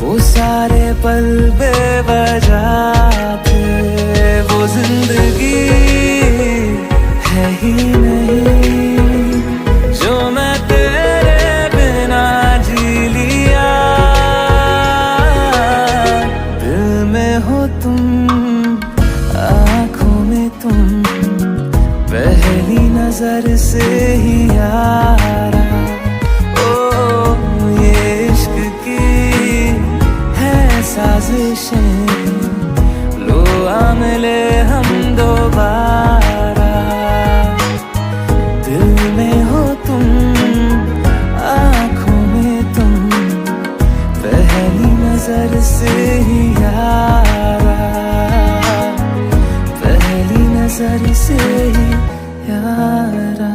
वो सारे पल बेवजह थे। वो जिंदगी है ही नहीं जो मैं तेरे बिना जी लिया। दिल में हो तुम, आँखों में तुम, पहली नजर से ही यारा। ओ ये इश्क की है साजिशें, लो आ मिले हम दोबारा। दिल में हो तुम, आँखों में तुम, पहली नजर से ही यारा। पहली नजर से ही यारा।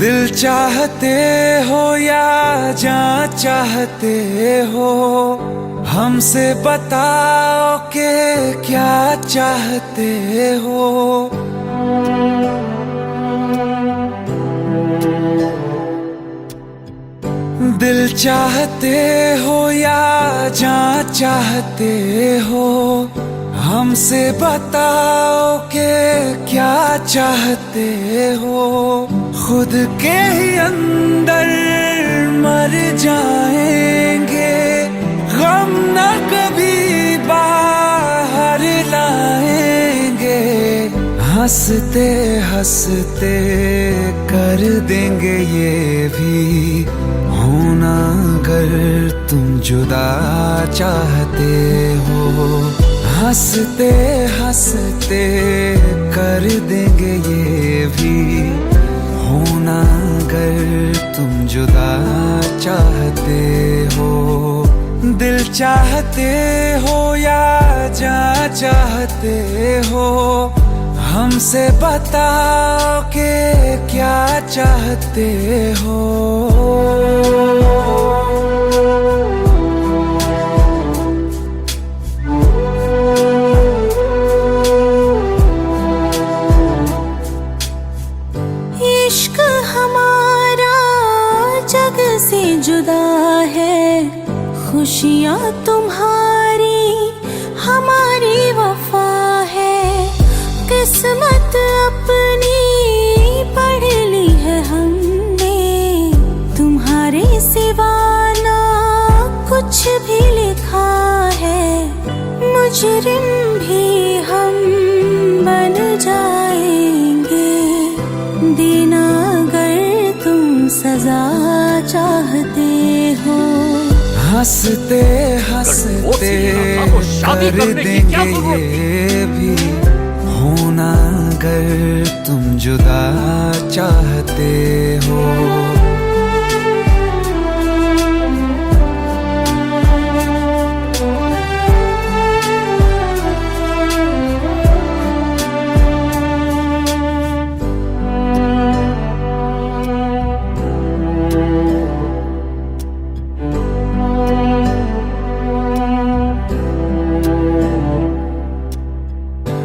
दिल चाहते हो या जान चाहते हो, हमसे बताओ कि क्या चाहते हो। दिल चाहते हो या जान चाहते हो, हमसे बताओ कि क्या चाहते हो। खुद के ही अंदर मर जाएंगे, गम न कभी बाहर लाएंगे। हंसते हंसते कर देंगे ये भी, होना अगर तुम जुदा चाहते हो। हंसते हंसते कर देंगे ये भी, होना अगर तुम जुदा चाहते हो। दिल चाहते हो या जान चाहते हो, हमसे बताओ कि क्या चाहते हो। इश्क हमारा जग से जुदा है, खुशियाँ तुम्हारी हमारी वफा है। किस्मत अपनी पढ़ ली है हमने, तुम्हारे सिवा ना कुछ भी लिखा है। मुजरिम भी हम बन जाएंगे, देना अगर तुम सजा चाहते हो। हंसते हंसते कर देंगे ये भी, होना अगर तुम जुदा चाहते हो।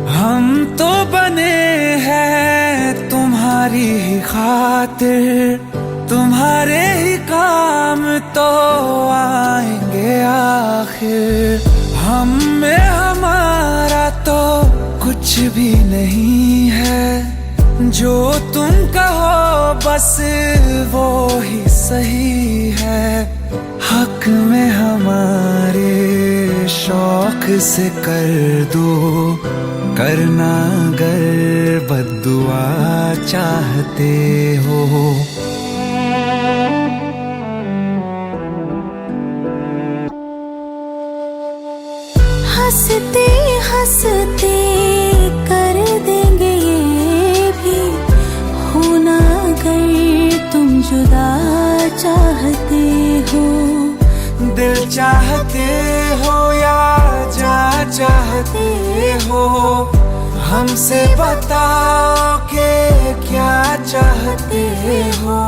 हम तो बने हैं तुम्हारी ही खातिर, तुम्हारे ही काम तो आएंगे आखिर। हम में हमारा तो कुछ भी नहीं है, जो तुम कहो बस वो ही सही है। हक में हमारे शौक से कर दो, करना अगर बद्दुआ चाहते हो। हंसते हंसते कर देंगे ये भी, होना अगर तुम जुदा चाहते हो। दिल चाहते हो या जान चाहते हो, हमसे बताओ कि क्या चाहते हो।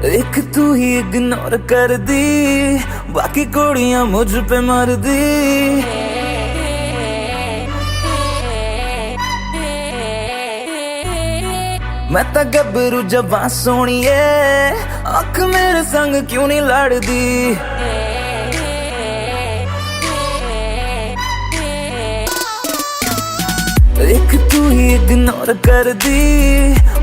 एक तू ही इग्नोर कर दी, बाकी कुड़ियां मुझ पे मर दी। मैं तो गबरू जवां सोनिए, अख मेरे संग क्यों नहीं लड़दी। एक तू ही इग्नोर कर दी,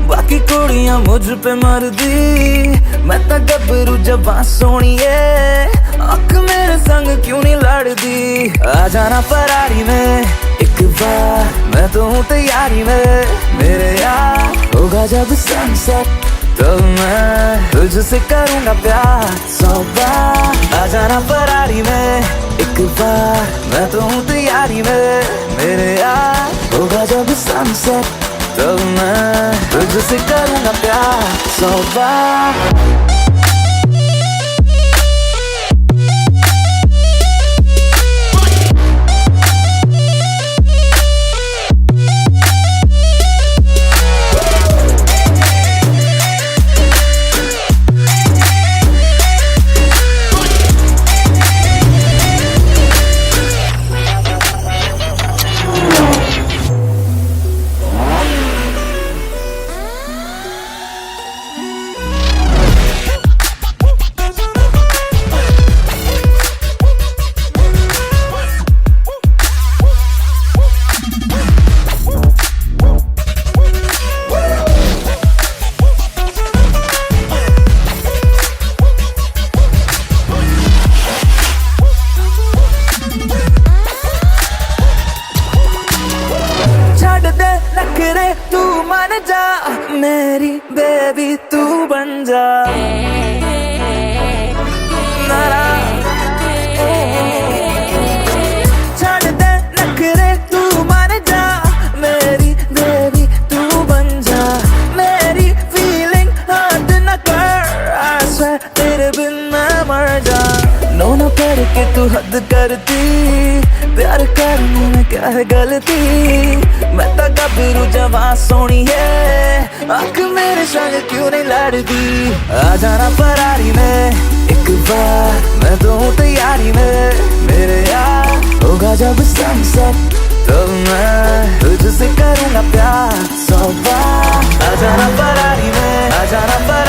बाकी कुड़ियां मुझ पे मर दी। मैं तो गबरू जवां सोनिए, अख मेरे संग क्यों नहीं लड़दी, आ जाना फरारी में एक बार, मैं तो हूँ तैयारी में मेरे यार। होगा जब सनसेट तो मैं तुझसे करूँगा प्यार 100 बार, आ जाना फरारी में एक बार, मैं तो हूँ तैयारी में मेरे यार। होगा जब सनसेट तो मैं तुझसे करूँगा प्यार 100 बार। तू मान जा मेरी बेबी, तू बन जा नारा, छोड़ दे नखरे तू मान जा मेरी बेबी, तू बन जा। मेरी फीलिंग हद न कर, I swear तेरे बिन मैं मर जा। नो न करके तू हद करती, प्यार करने में क्या है गलती, मैं तो गबरू जवां सोनी है, आँख मेरे संग क्यों नहीं लड़दी, आ जाना फरारी में एक बार, मैं तो हूँ तैयारी में मेरे यार। होगा जब सनसेट तो मैं तुझसे करूँगा प्यार 100 बार, आ जाना फरारी में, आ जाना फरारी